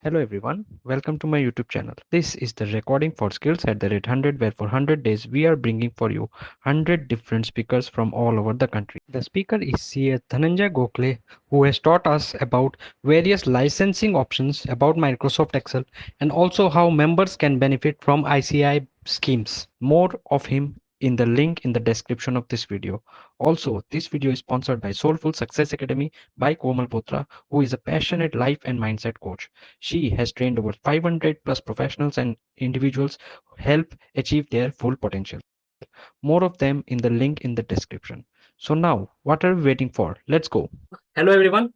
Hello everyone, welcome to my YouTube channel. This is the recording for skills at the rate 100 where for 100 days we are bringing for you 100 different speakers from all over the country. The speaker is CA Dhananjay Gokhale who has taught us about various licensing options about Microsoft Excel and also how members can benefit from ICAI schemes. More of him in the link in the description of this video. Also, this video is sponsored by Soulful Success Academy by Komal Botra, who is a passionate life and mindset coach. She has trained over 500 plus professionals and individuals who help achieve their full potential. More of them in the link in the description. So now, what are we waiting for? Let's go. Hello everyone.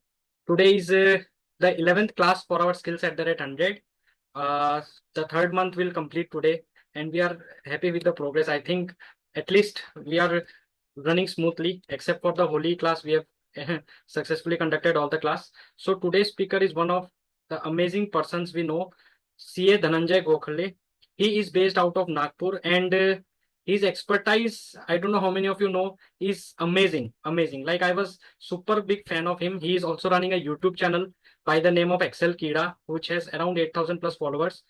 Today is the 11th class for our skills at the rate 100. The third month will complete today and we are happy with the progress. I think at least we are running smoothly except for the holy class. We have successfully conducted all the class. So today's speaker is one of the amazing persons we know, CA Dhananjay Gokhale. He is based out of Nagpur and his expertise, I don't know how many of you know, is amazing. Like I was super big fan of him. He is also running a YouTube channel by the name of Excel Kida, which has around 8,000 plus followers.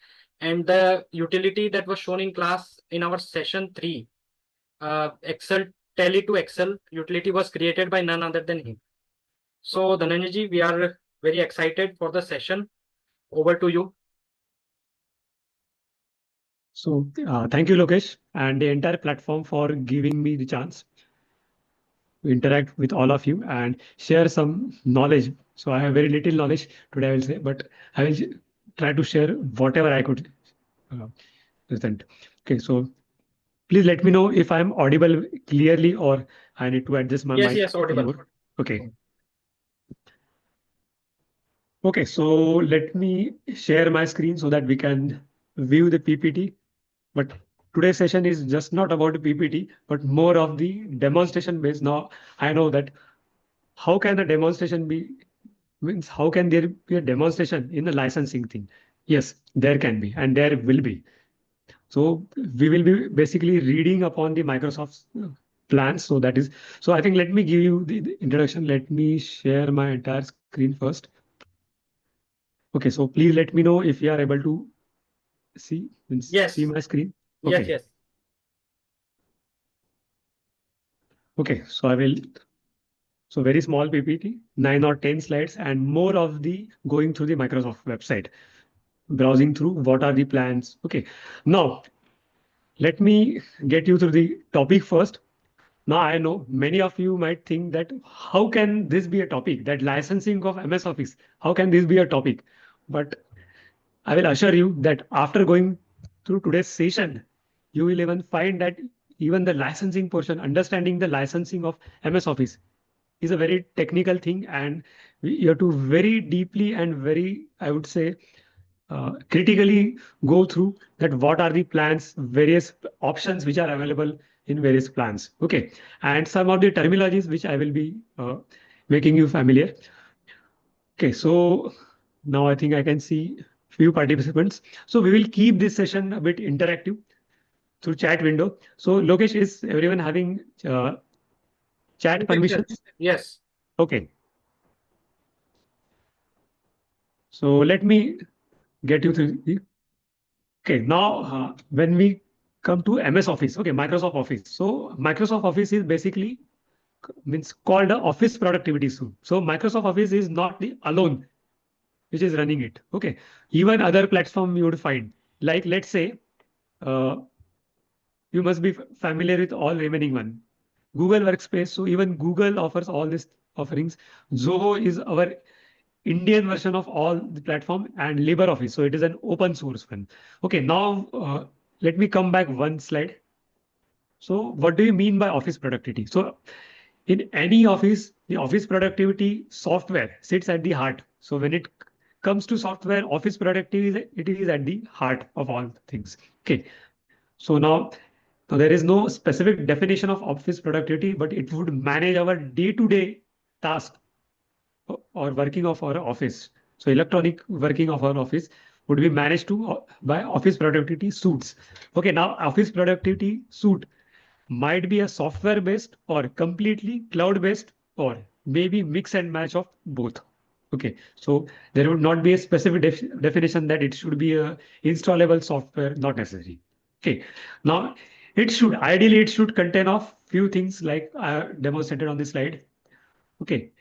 And the utility that was shown in class in our session 3, Excel Tally to Excel utility was created by none other than him. So Dhananjay, we are very excited for the session. Over to you. So thank you, Lokesh, and the entire platform for giving me the chance to interact with all of you and share some knowledge. So I have very little knowledge today, I will say, but I will try to share whatever I could uh, present. Okay, so please let me know if I'm audible clearly or I need to adjust my mic Yes, audible. more. Okay. Okay, so let me share my screen so that we can view the PPT. But today's session is just not about PPT, but more of the demonstration based. Now, I know that how can a demonstration be, means how can there be a demonstration in the licensing thing? Yes, there can be, and there will be. So we will be basically reading upon the Microsoft's plans. So that is, so I think let me give you the introduction. Let me share my entire screen first. Okay, so please let me know if you are able to see, means Yes. see my screen. Yes, Okay. yes. Okay, so I will. So very small PPT, 9 or 10 slides, and more of the going through the Microsoft website, browsing through what are the plans. Okay, now let me get you through the topic first. Now I know many of you might think that how can this be a topic? That licensing of MS Office, how can this be a topic? But I will assure you that after going through today's session, you will even find that even the licensing portion, understanding the licensing of MS Office is a very technical thing, and you have to very deeply and very, I would say, critically go through that what are the plans, various options which are available in various plans. Okay, and some of the terminologies which I will be making you familiar. Okay, so now I think I can see few participants. So we will keep this session a bit interactive through chat window. So Lokesh, is everyone having chat permissions? Yes. Okay. So let me get you through. Okay, now when we come to MS Office, okay, Microsoft Office. So Microsoft Office is basically means called a office productivity suite. So Microsoft Office is not the alone which is running it. Okay, even other platform you would find, like let's say uh, you must be familiar with all remaining one. Google Workspace. So even Google offers all these offerings. Zoho is our Indian version of all the platform, and LibreOffice. So it is an open source one. Okay, now let me come back one slide. So what do you mean by office productivity? So in any office, the office productivity software sits at the heart. So when it comes to software, office productivity, it is at the heart of all things. Okay. So now, so there is no specific definition of office productivity, but it would manage our day-to-day task or working of our office. So electronic working of our office would be managed to by office productivity suites. Okay, now office productivity suite might be a software based or completely cloud based or maybe mix and match of both. Okay, so there would not be a specific definition that it should be a installable software, not necessary. Okay, now ideally it should contain of few things like I demonstrated on this slide. Okay,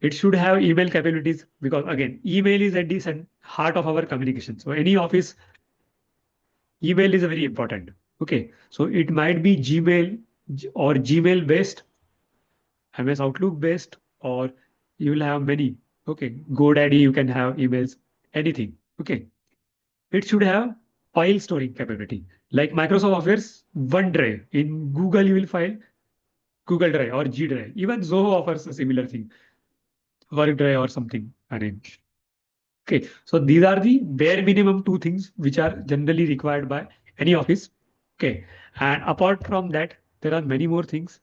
it should have email capabilities because again, email is at the heart of our communication. So any office email is very important. Okay, so it might be Gmail or Gmail based, MS Outlook based, or you will have many. Okay, GoDaddy, you can have emails, anything. Okay, it should have file storing capability. Like Microsoft Office OneDrive. In Google, you will find Google Drive or G Drive. Even Zoho offers a similar thing, Work Drive or something. I mean, okay, so these are the bare minimum two things which are generally required by any office. Okay, and apart from that, there are many more things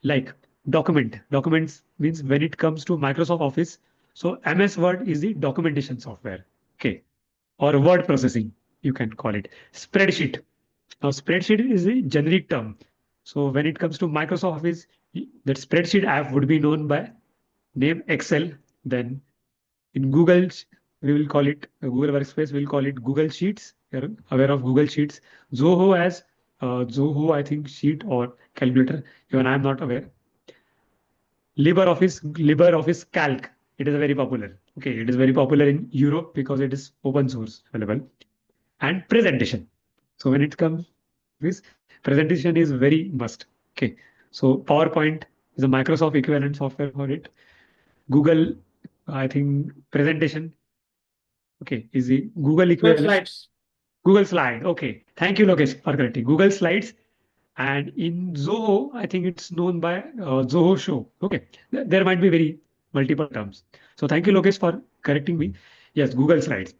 like Documents means when it comes to Microsoft Office, so MS Word is the documentation software. Okay, or word processing, you can call it. Spreadsheet. Now, spreadsheet is a generic term. So when it comes to Microsoft Office, that spreadsheet app would be known by name Excel. Then in Google, we will call it Google Workspace. We'll call it Google Sheets. You're aware of Google Sheets. Zoho as Zoho, I think Sheet or Calculator. Even I'm not aware. LibreOffice Calc. It is very popular. Okay, it is very popular in Europe because it is open source available. And presentation. So when it comes this presentation is very must. Okay, so PowerPoint is a Microsoft equivalent software for it. Google, I think presentation. Okay, is the Google Google equivalent. Slides. Google Slide. Okay, thank you, Lokesh, for correcting. Google Slides. And in Zoho, I think it's known by Zoho Show. Okay, there might be very multiple terms. So thank you, Lokesh, for correcting me. Yes, Google Slides.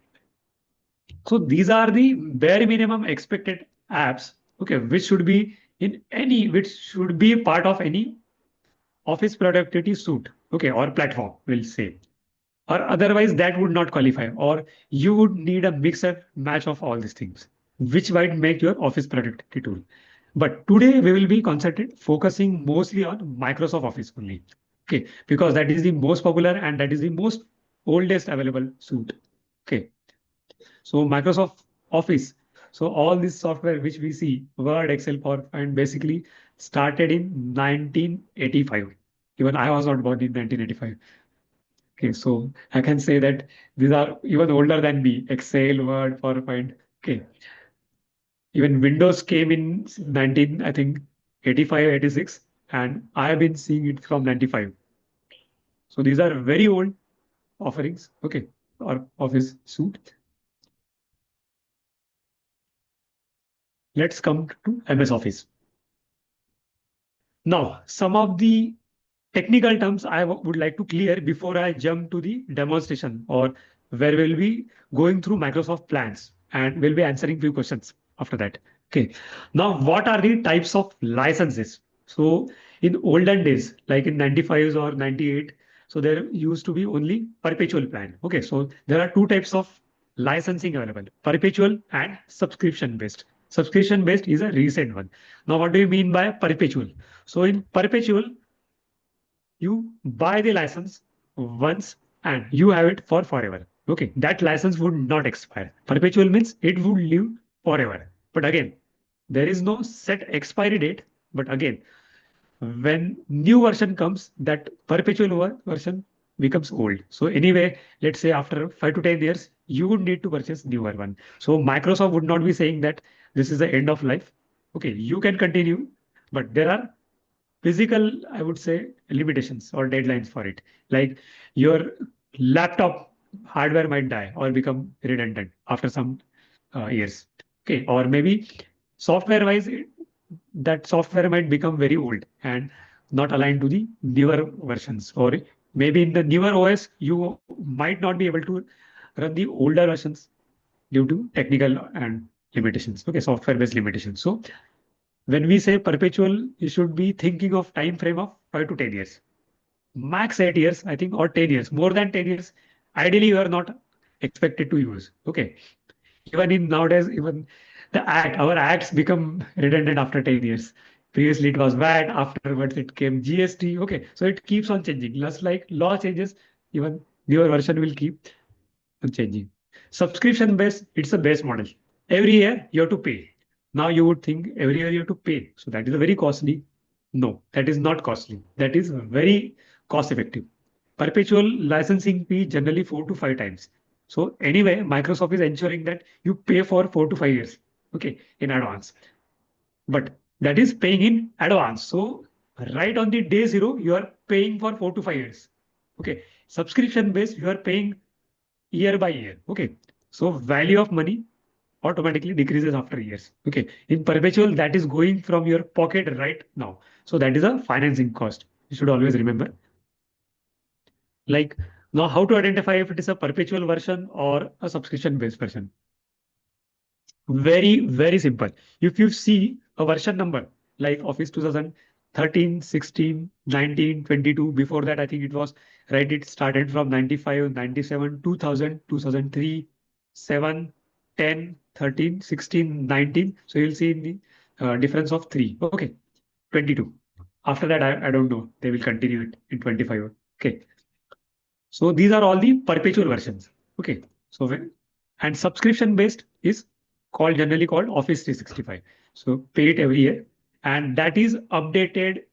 So these are the bare minimum expected apps, okay, which should be part of any office productivity suite, okay, or platform, we'll say. Or otherwise that would not qualify, or you would need a mix and match of all these things, which might make your office productivity tool. But today we will be focusing mostly on Microsoft Office only. Okay, because that is the most popular and that is the most oldest available suite. Okay. So Microsoft Office. So all this software which we see, Word, Excel, PowerPoint, basically started in 1985. Even I was not born in 1985. Okay, so I can say that these are even older than me. Excel, Word, PowerPoint. Okay, even Windows came in 19, I think 85, 86, and I have been seeing it from 95. So these are very old offerings. Okay, or Office suite. Let's come to MS Office. Now, some of the technical terms I would like to clear before I jump to the demonstration or where we'll be going through Microsoft plans and we'll be answering few questions after that. Okay. Now, what are the types of licenses? So in olden days, like in 95s or 98, so there used to be only perpetual plan. Okay. So there are two types of licensing available, perpetual and subscription based. Subscription based is a recent one. Now, what do you mean by perpetual? So in perpetual, you buy the license once and you have it for forever. Okay, that license would not expire. Perpetual means it would live forever. But again, there is no set expiry date. But again, when new version comes, that perpetual version becomes old. So anyway, let's say after 5 to 10 years, you would need to purchase newer one. So Microsoft would not be saying that this is the end of life. Okay, you can continue, but there are physical, I would say, limitations or deadlines for it. Like your laptop hardware might die or become redundant after some years. Okay, or maybe software wise, that software might become very old and not aligned to the newer versions. Or maybe in the newer OS, you might not be able to run the older versions due to technical and limitations. Okay, software based limitations. So when we say perpetual, you should be thinking of time frame of 5 to 10 years, max 8 years, I think, or 10 years. More than 10 years, ideally you are not expected to use. Okay. Even in nowadays, even our acts become redundant after 10 years. Previously it was VAT, afterwards it came GST. Okay. So it keeps on changing. Just like law changes, even your version will keep changing. Subscription based, it's a base model. Every year you have to pay. Now you would think every year you have to pay. So that is a very costly. No, that is not costly. That is very cost effective. Perpetual licensing fee generally 4 to 5 times. So anyway, Microsoft is ensuring that you pay for 4 to 5 years, okay, in advance. But that is paying in advance. So right on the day zero, you are paying for 4 to 5 years. Okay, subscription based, you are paying year by year. Okay, so value of money automatically decreases after years. Okay, in perpetual, that is going from your pocket right now. So that is a financing cost. You should always remember. Like now, how to identify if it is a perpetual version or a subscription based version? Very, very simple. If you see a version number like Office 2013, 16, 19, 22, before that, I think it was right. It started from 95, 97, 2000, 2003, 7, 10, 13, 16, 19. So you'll see in the difference of three. Okay, 22. After that, I don't know. They will continue it in 25. Okay. So these are all the perpetual versions. Okay. So when and subscription based is called generally called Office 365. So pay it every year and that is updated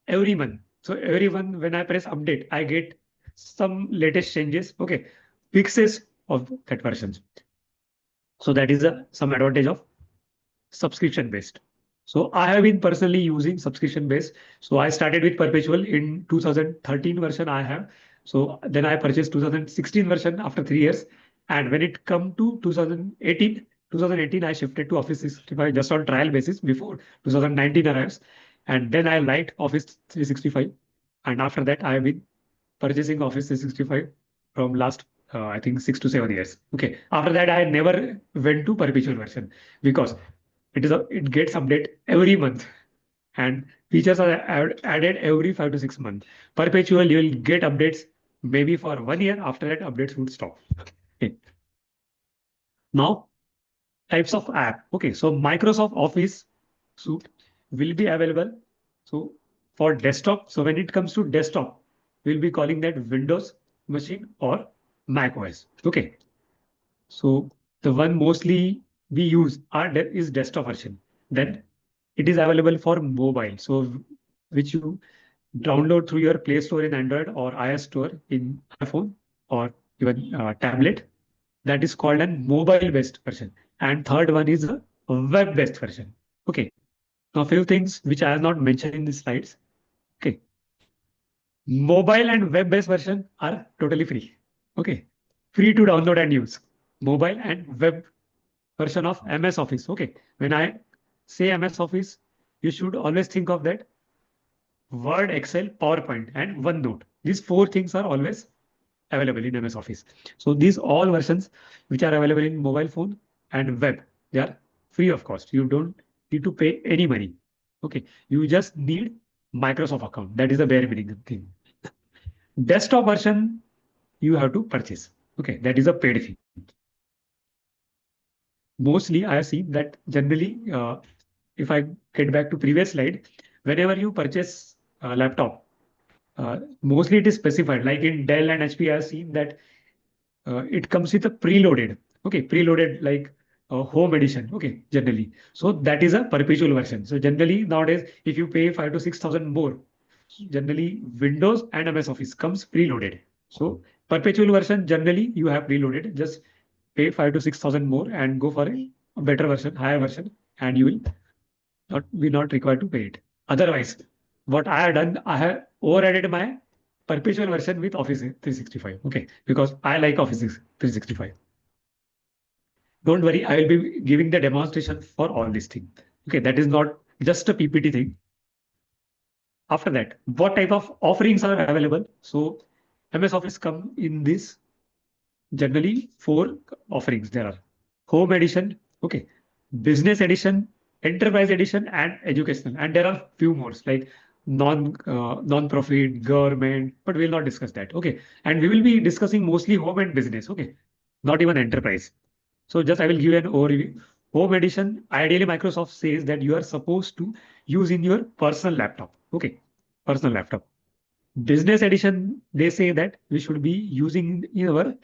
every month. So every month when I press update, I get some latest changes. Okay. Fixes of that versions. So that is some advantage of subscription based. So I have been personally using subscription based. So I started with perpetual in 2013 version I have. So then I purchased 2016 version after 3 years. And when it come to 2018, I shifted to Office 365 just on trial basis before 2019 arrives. And then I liked Office 365. And after that, I have been purchasing Office 365 from last, I think 6 to 7 years. Okay. After that, I never went to perpetual version because it gets update every month and features are added every 5 to 6 months. Perpetual, you will get updates maybe for 1 year. After that, updates would stop. Okay. Now, types of app. Okay, so Microsoft Office suite will be available. So for desktop, so when it comes to desktop, we'll be calling that Windows machine or Mac OS. Okay, so the one mostly we use is desktop version. Then it is available for mobile. So which you download through your Play Store in Android or iOS Store in iPhone or even tablet. That is called a mobile-based version. And third one is a web-based version. Okay. Now, a few things which I have not mentioned in the slides. Okay. Mobile and web-based version are totally free. Okay. Free to download and use. Mobile and web version of MS Office. Okay. When I say MS Office, you should always think of that Word, Excel, PowerPoint, and OneNote. These four things are always available in MS Office. So these all versions which are available in mobile phone and web, they are free of cost. You don't need to pay any money. Okay, you just need Microsoft account. That is the bare minimum thing. Desktop version you have to purchase. Okay, that is a paid fee. Mostly I have seen that generally, if I get back to previous slide, whenever you purchase a laptop, mostly it is specified. Like in Dell and HP, I have seen that it comes with a preloaded. Okay, preloaded like home edition. Okay, generally. So that is a perpetual version. So generally nowadays, if you pay 5 to 6 thousand more, generally Windows and MS Office comes preloaded. So perpetual version generally you have preloaded. Just pay 5 to 6 thousand more and go for a better version, higher version, and you will not required to pay it. Otherwise, what I have done, I have overridden my perpetual version with Office 365. Okay, because I like Office 365. Don't worry, I will be giving the demonstration for all these things. Okay, that is not just a PPT thing. After that, what type of offerings are available? So MS Office come in this generally four offerings. There are home edition, okay, business edition, enterprise edition, and educational. And there are few more like non-profit, government, but we'll not discuss that. Okay, and we will be discussing mostly home and business. Okay, not even enterprise. So just I will give an overview. Home edition, ideally Microsoft says that you are supposed to use in your personal laptop. Okay, personal laptop. Business edition, they say that we should be using in our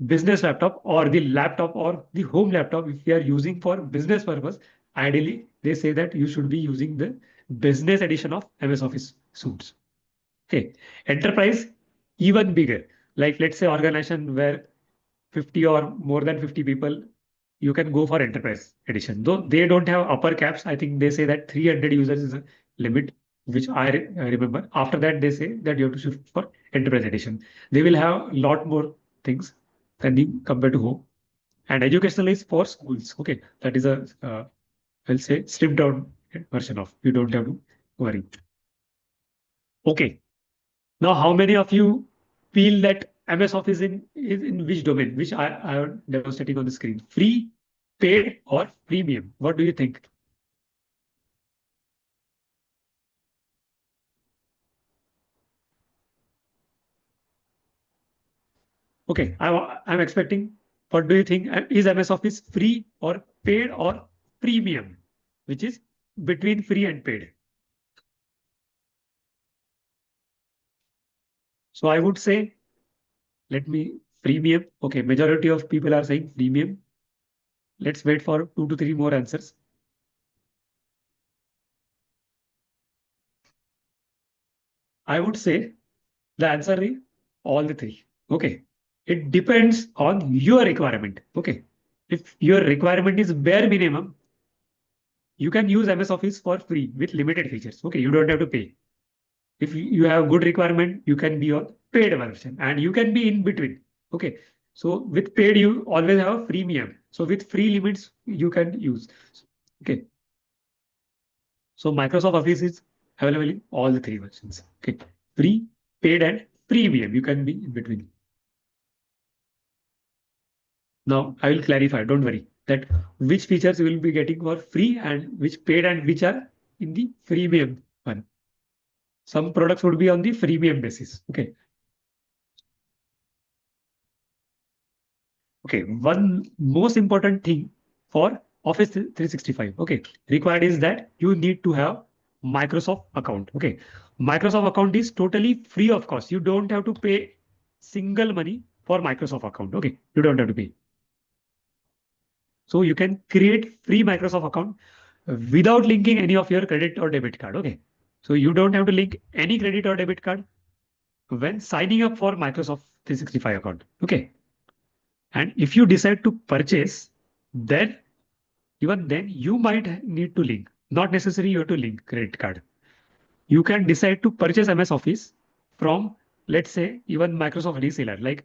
business laptop or the laptop or the home laptop. If we are using for business purpose, ideally they say that you should be using the business edition of MS Office suites. Okay, enterprise, even bigger. Like let's say organization where 50 or more than 50 people, you can go for enterprise edition. Though they don't have upper caps, I think they say that 300 users is a limit, which I remember. After that, they say that you have to shift for enterprise edition. They will have a lot more things than the compared to home. And educational is for schools. Okay, that is a I'll say stripped down version of. You don't have to worry. Okay. Now, how many of you feel that MS Office is in which domain, which I am demonstrating on the screen? Free, paid, or premium? What do you think? Okay, I'm expecting. What do you think? Is MS Office free or paid or premium, which is between free and paid? So I would say, let me premium. Okay, majority of people are saying premium. Let's wait for 2 to 3 more answers. I would say the answer is all the three. Okay. It depends on your requirement. Okay. If your requirement is bare minimum, you can use MS Office for free with limited features. Okay. You don't have to pay. If you have good requirement, you can be on paid version and you can be in between. Okay. So with paid, you always have a freemium. So with free limits, you can use. Okay. So Microsoft Office is available in all the three versions. Okay. Free, paid, and premium. You can be in between. Now I will clarify, don't worry, that which features you will be getting for free and which paid and which are in the freemium one. Some products would be on the freemium basis. Okay. Okay. One most important thing for Office 365, okay, required is that you need to have Microsoft account. Okay. Microsoft account is totally free of cost. You don't have to pay single money for Microsoft account. Okay. You don't have to pay. So you can create free Microsoft account without linking any of your credit or debit card. Okay. So you don't have to link any credit or debit card when signing up for Microsoft 365 account. Okay. And if you decide to purchase, then even then you might need to link. Not necessary you have to link credit card. You can decide to purchase MS Office from, let's say, even Microsoft reseller. Like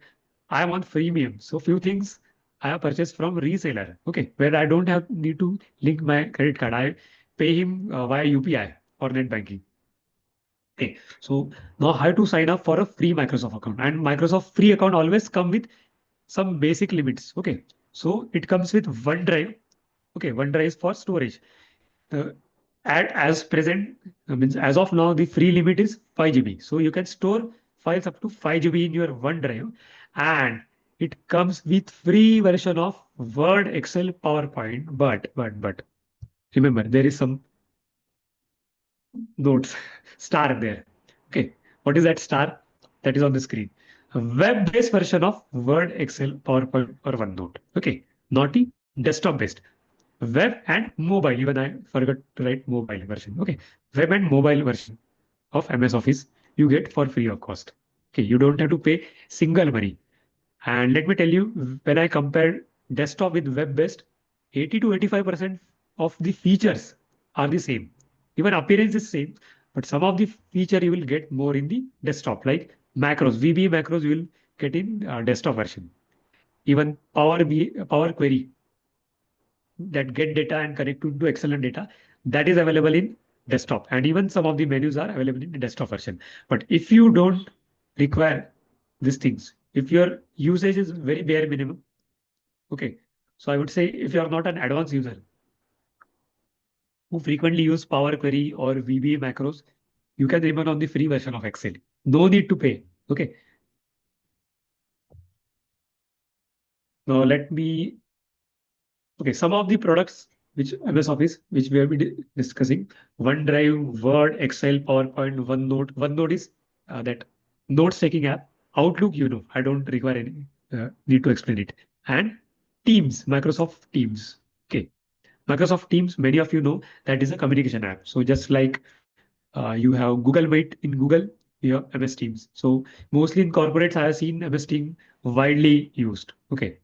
I am on freemium, so few things I have purchased from reseller. Okay, where I don't have need to link my credit card. I pay him via UPI or net banking. Okay, so now how to sign up for a free Microsoft account? And Microsoft free account always come with some basic limits. Okay, so it comes with OneDrive. Okay, OneDrive is for storage. Uh, as present, means as of now, the free limit is 5 GB. So you can store files up to 5 GB in your OneDrive, and it comes with free version of Word, Excel, PowerPoint. But remember, there is some notes star there. Okay, what is that star? That is on the screen. A web-based version of Word, Excel, PowerPoint, or OneNote. Okay, not the desktop-based. Web and mobile. Even I forgot to write mobile version. Okay, web and mobile version of MS Office you get for free of cost. Okay, you don't have to pay single money. And let me tell you, when I compare desktop with web-based, 80 to 85% of the features are the same. Even appearance is same, but some of the feature you will get more in the desktop, like macros, VB macros you will get in desktop version. Even Power Query that get data and connect to Excel and data, that is available in desktop. And even some of the menus are available in the desktop version. But if you don't require these things, if your usage is very bare minimum, okay. So I would say if you are not an advanced user who frequently use Power Query or VBA macros, you can remain on the free version of Excel. No need to pay. Okay. Now let me, okay, some of the products which MS Office, which we have been discussing, OneDrive, Word, Excel, PowerPoint, OneNote. OneNote is that notes taking app. Outlook, I don't require any need to explain it. And Teams, Microsoft Teams. Okay, Microsoft Teams, many of you know that is a communication app. So just like you have Google Meet in Google, you have MS Teams. So mostly in corporates, I have seen MS Team widely used. Okay.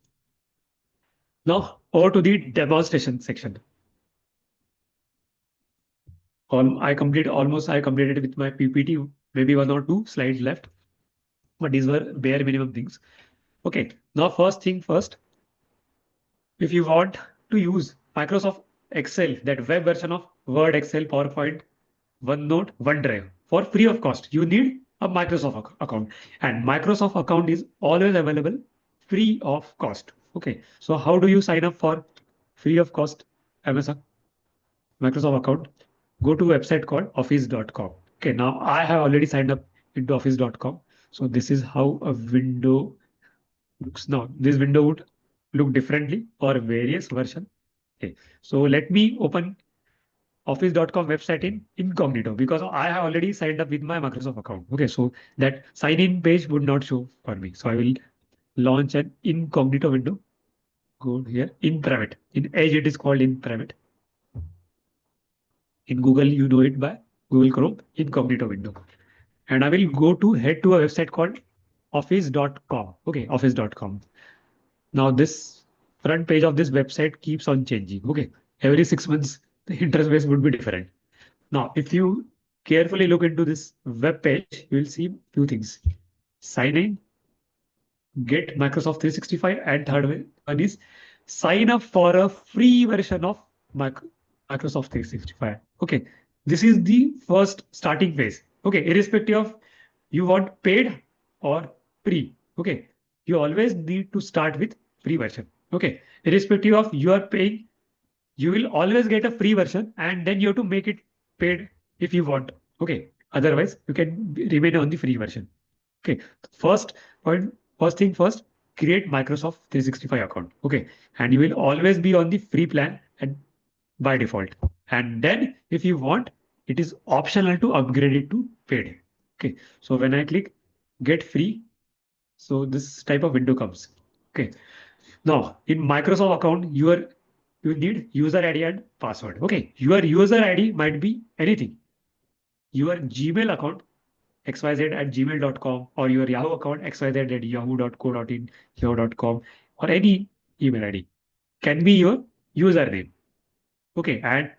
Now over to the demonstration section. I completed with my PPT, maybe 1 or 2 slides left, but these were bare minimum things. Okay, now first thing first, if you want to use Microsoft Excel, that web version of Word, Excel, PowerPoint, OneNote, OneDrive for free of cost, you need a Microsoft account, and Microsoft account is always available free of cost. Okay, so how do you sign up for free of cost Amazon Microsoft account? Go to a website called office.com. Okay, now I have already signed up into office.com. So this is how a window looks now. This window would look differently for various version. Okay, so let me open office.com website in incognito because I have already signed up with my Microsoft account. Okay, so that sign in page would not show for me. So I will launch an incognito window. Go here in private. In Edge, it is called in private. In Google, you know it by Google Chrome incognito window. And I will go to head to a website called office.com. Okay, office.com. Now this front page of this website keeps on changing. Okay, every 6 months the interface would be different. Now, if you carefully look into this web page, you will see few things. Sign in, get Microsoft 365, and third one is sign up for a free version of Microsoft 365. Okay, this is the first starting phase. Okay, irrespective of you want paid or free. Okay, you always need to start with free version. Okay, irrespective of you are paying, you will always get a free version, and then you have to make it paid if you want. Okay, otherwise you can remain on the free version. Okay, first point, first thing first, create Microsoft 365 account. Okay, and you will always be on the free plan and by default. And then if you want, it is optional to upgrade it to paid. Okay, so when I click get free, so this type of window comes. Okay, now in Microsoft account, you need user ID and password. Okay, your user ID might be anything. Your Gmail account xyz@gmail.com or your Yahoo account xyz@yahoo.co.in, yahoo.com or any email ID can be your username. Okay, and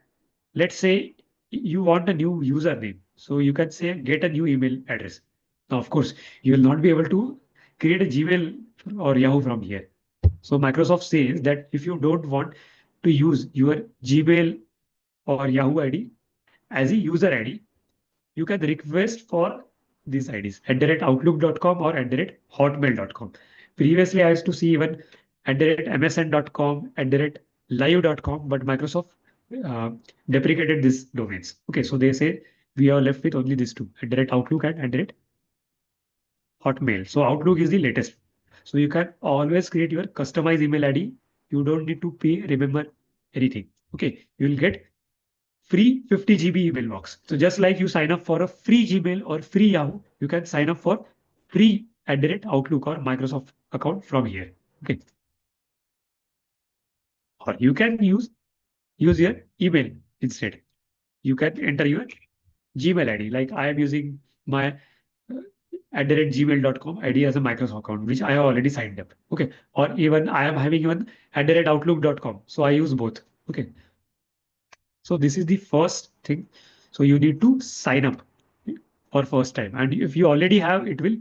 let's say you want a new username. So you can say get a new email address. Now, of course, you will not be able to create a Gmail or Yahoo from here. So Microsoft says that if you don't want to use your Gmail or Yahoo ID as a user ID, you can request for these IDs @outlook.com or @hotmail.com. Previously, I used to see even @msn.com, @live.com, but Microsoft uh, deprecated these domains. Okay, so they say we are left with only these two, @outlook and @hotmail. So Outlook is the latest. So you can always create your customized email ID. You don't need to pay, remember anything. Okay, you will get free 50 GB email box. So just like you sign up for a free Gmail or free Yahoo, you can sign up for free @Outlook or Microsoft account from here. Okay. Or you can use your email instead. You can enter your Gmail ID. Like I am using my @gmail.com ID as a Microsoft account, which I have already signed up. Okay. Or even I am having even @outlook.com. So I use both. Okay. So this is the first thing. So you need to sign up for first time. And if you already have, it will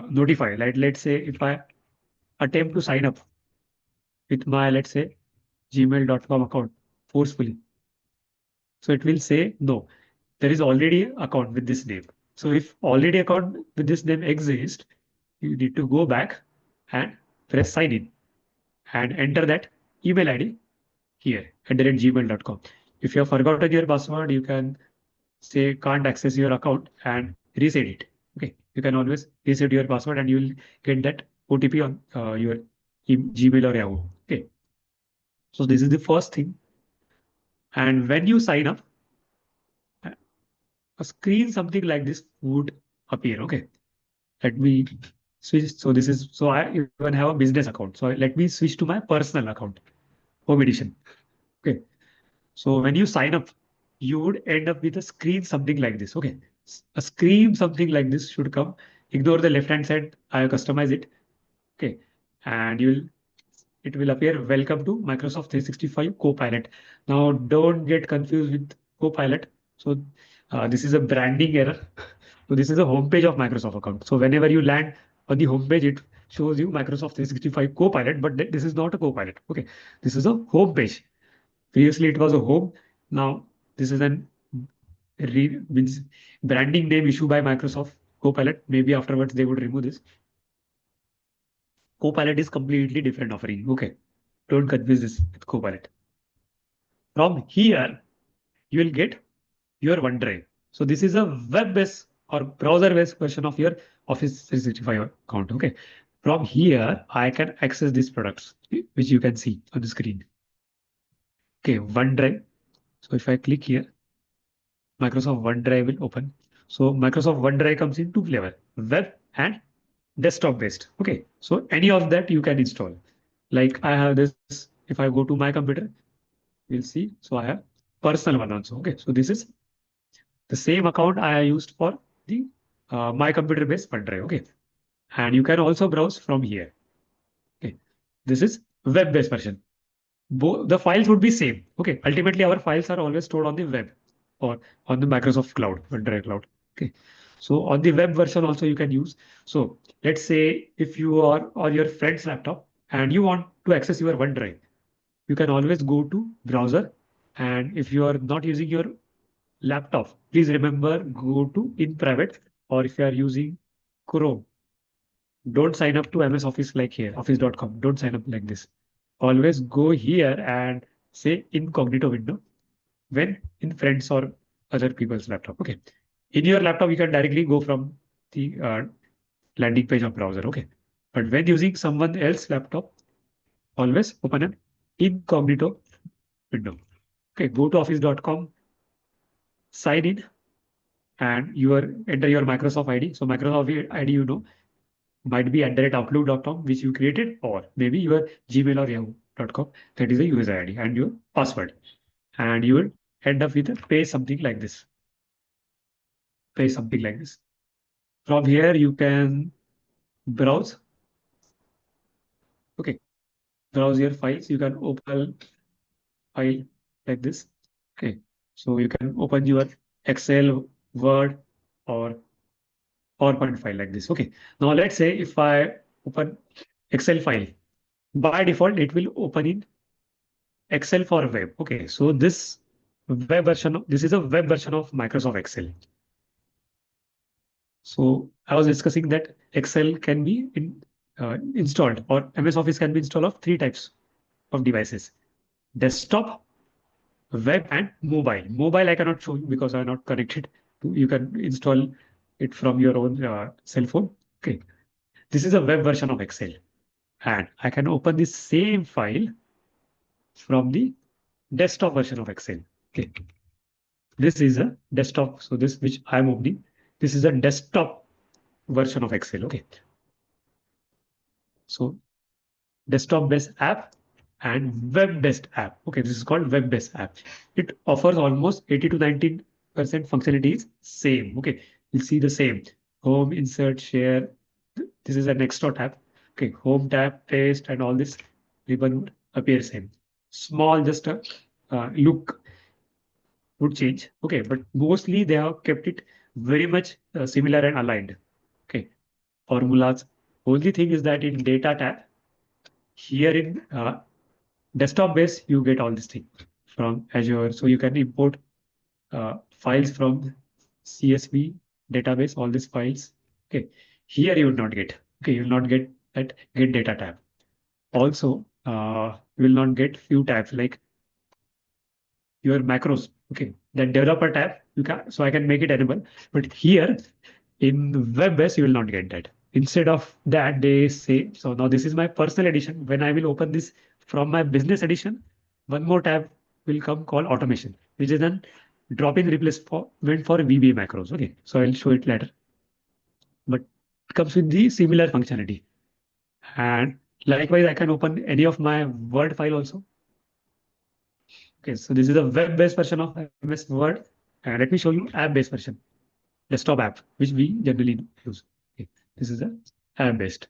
notify. Like let's say if I attempt to sign up with my, let's say, gmail.com account forcefully. So it will say, no, there is already account with this name. So if already account with this name exists, you need to go back and press sign in and enter that email ID here @gmail.com. If you have forgotten your password, you can say can't access your account and reset it. Okay, you can always reset your password and you will get that OTP on your Gmail or Yahoo. Okay, so this is the first thing. And when you sign up, a screen something like this would appear. Okay, let me switch. So this is, so I even have a business account. So let me switch to my personal account, home edition. Okay. So when you sign up, you would end up with a screen something like this. Okay. A screen something like this should come. Ignore the left hand side. I have customized it. Okay. And it will appear welcome to Microsoft 365 Copilot. Now don't get confused with Copilot. So this is a branding error. So this is a homepage of Microsoft account. So whenever you land on the homepage, it shows you Microsoft 365 Copilot, but this is not a Copilot. Okay. This is a homepage. Previously, it was a home. Now, this is an means branding name issued by Microsoft Copilot. Maybe afterwards they would remove this. Copilot is completely different offering. Okay, don't confuse this with Copilot. From here, you will get your OneDrive. So this is a web-based or browser-based version of your Office 365 account. Okay, from here, I can access these products, which you can see on the screen. Okay, OneDrive. So if I click here, Microsoft OneDrive will open. So Microsoft OneDrive comes in two flavor, web and desktop based. Okay, so any of that you can install. Like I have this, if I go to my computer, you'll see. So I have personal one also. Okay, so this is the same account I used for the my computer based OneDrive. Okay, and you can also browse from here. Okay, this is web based version. Both the files would be same. Okay, ultimately our files are always stored on the web or on the Microsoft Cloud, OneDrive Cloud. Okay, so on the web version also you can use. So let's say if you are on your friend's laptop and you want to access your OneDrive, you can always go to browser. And if you are not using your laptop, please remember go to in private, or if you are using Chrome, don't sign up to MS Office like here, office.com. Don't sign up like this. Always go here and say incognito window when in friends or other people's laptop. Okay. In your laptop, you can directly go from the landing page of browser. Okay. But when using someone else's laptop, always open an incognito window. Okay. Go to office.com, sign in, and enter your Microsoft ID. So Microsoft ID, might be @outlook.com, which you created, or maybe your Gmail or yahoo.com. That is a user ID and your password. And you will end up with a page something like this. Page something like this. From here, you can browse. Okay. Browse your files. You can open file like this. Okay. So you can open your Excel, Word, or PowerPoint file like this. Okay. Now let's say if I open Excel file, by default, it will open in Excel for web. Okay, so this this is a web version of Microsoft Excel. So I was discussing that Excel can be installed, or MS Office can be installed of three types of devices: desktop, web, and mobile. Mobile I cannot show you because I'm not connected. You can install it from your own cell phone. Okay, this is a web version of Excel, and I can open the same file from the desktop version of Excel. Okay. This is a desktop. So this which I'm opening, this is a desktop version of Excel. Okay. So desktop-based app and web-based app. Okay, this is called web-based app. It offers almost 80 to 19% functionality is same. Okay, you'll see the same. Home, insert, share. This is an extra tab. Okay, home tab, paste, and all this ribbon would appear same. Small, just a look would change. Okay, but mostly they have kept it very much similar and aligned. Okay, formulas. Only thing is that in data tab, here in desktop base, you get all this thing from Azure. So you can import files from CSV database, all these files. Okay, here you will not get. Okay, you will not get that get data tab. Also, you will not get few tabs like your macros. Okay, that developer tab you can, so I can make it enable. But here in web base, you will not get that. Instead of that, they say, so now this is my personal edition. When I will open this from my business edition, one more tab will come called automation, which is then drop-in replacement for VBA macros. Okay, so I'll show it later. but it comes with the similar functionality. And likewise, I can open any of my Word file also. Okay, so this is a web-based version of MS Word. And let me show you app-based version, desktop app, which we generally use. Okay, this is a app-based.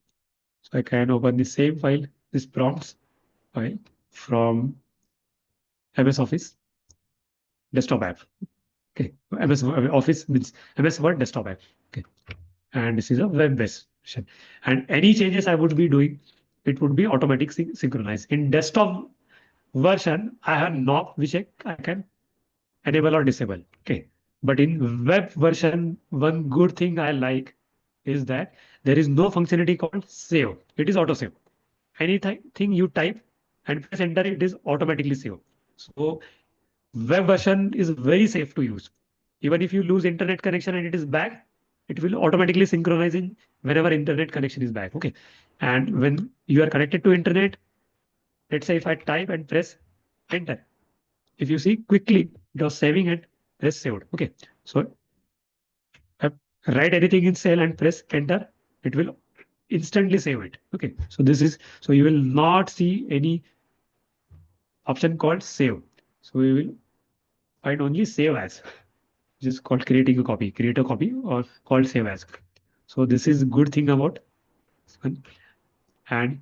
So I can open the same file, this prompts file from MS Office desktop app. Okay, MS Office means MS Word desktop app. Okay, and this is a web-based version. And any changes I would be doing, it would be automatic synchronized. In desktop version, I have knob which I can enable or disable. Okay, but in web version, one good thing I like is that there is no functionality called save. It is auto save. Anything you type and press enter, it is automatically saved. So web version is very safe to use. Even if you lose internet connection and it is back, it will automatically synchronize in whenever internet connection is back. Okay. And when you are connected to internet, let's say if I type and press enter, if you see quickly, it was saving and press saved. Okay. So I write anything in cell and press enter, it will instantly save it. Okay. So this is, so you will not see any option called save. So we will find only save as, which is called creating a copy, create a copy or called save as. So this is good thing about one. And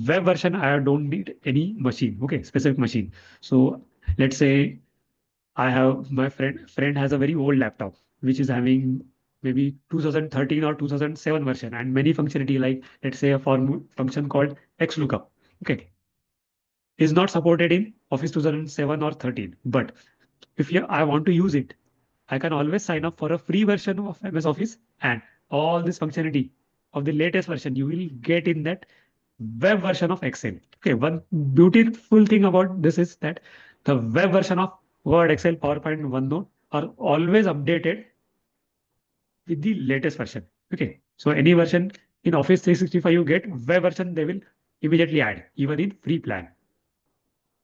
web version, I don't need any machine, okay, specific machine. So let's say I have my friend has a very old laptop, which is having maybe 2013 or 2007 version and many functionality like let's say a function called XLOOKUP. Okay, is not supported in Office 2007 or 13. But if I want to use it, I can always sign up for a free version of MS Office and all this functionality of the latest version you will get in that web version of Excel. Okay, one beautiful thing about this is that the web version of Word, Excel, PowerPoint, and OneNote are always updated with the latest version. Okay, so any version in Office 365 you get, web version they will immediately add, even in free plan.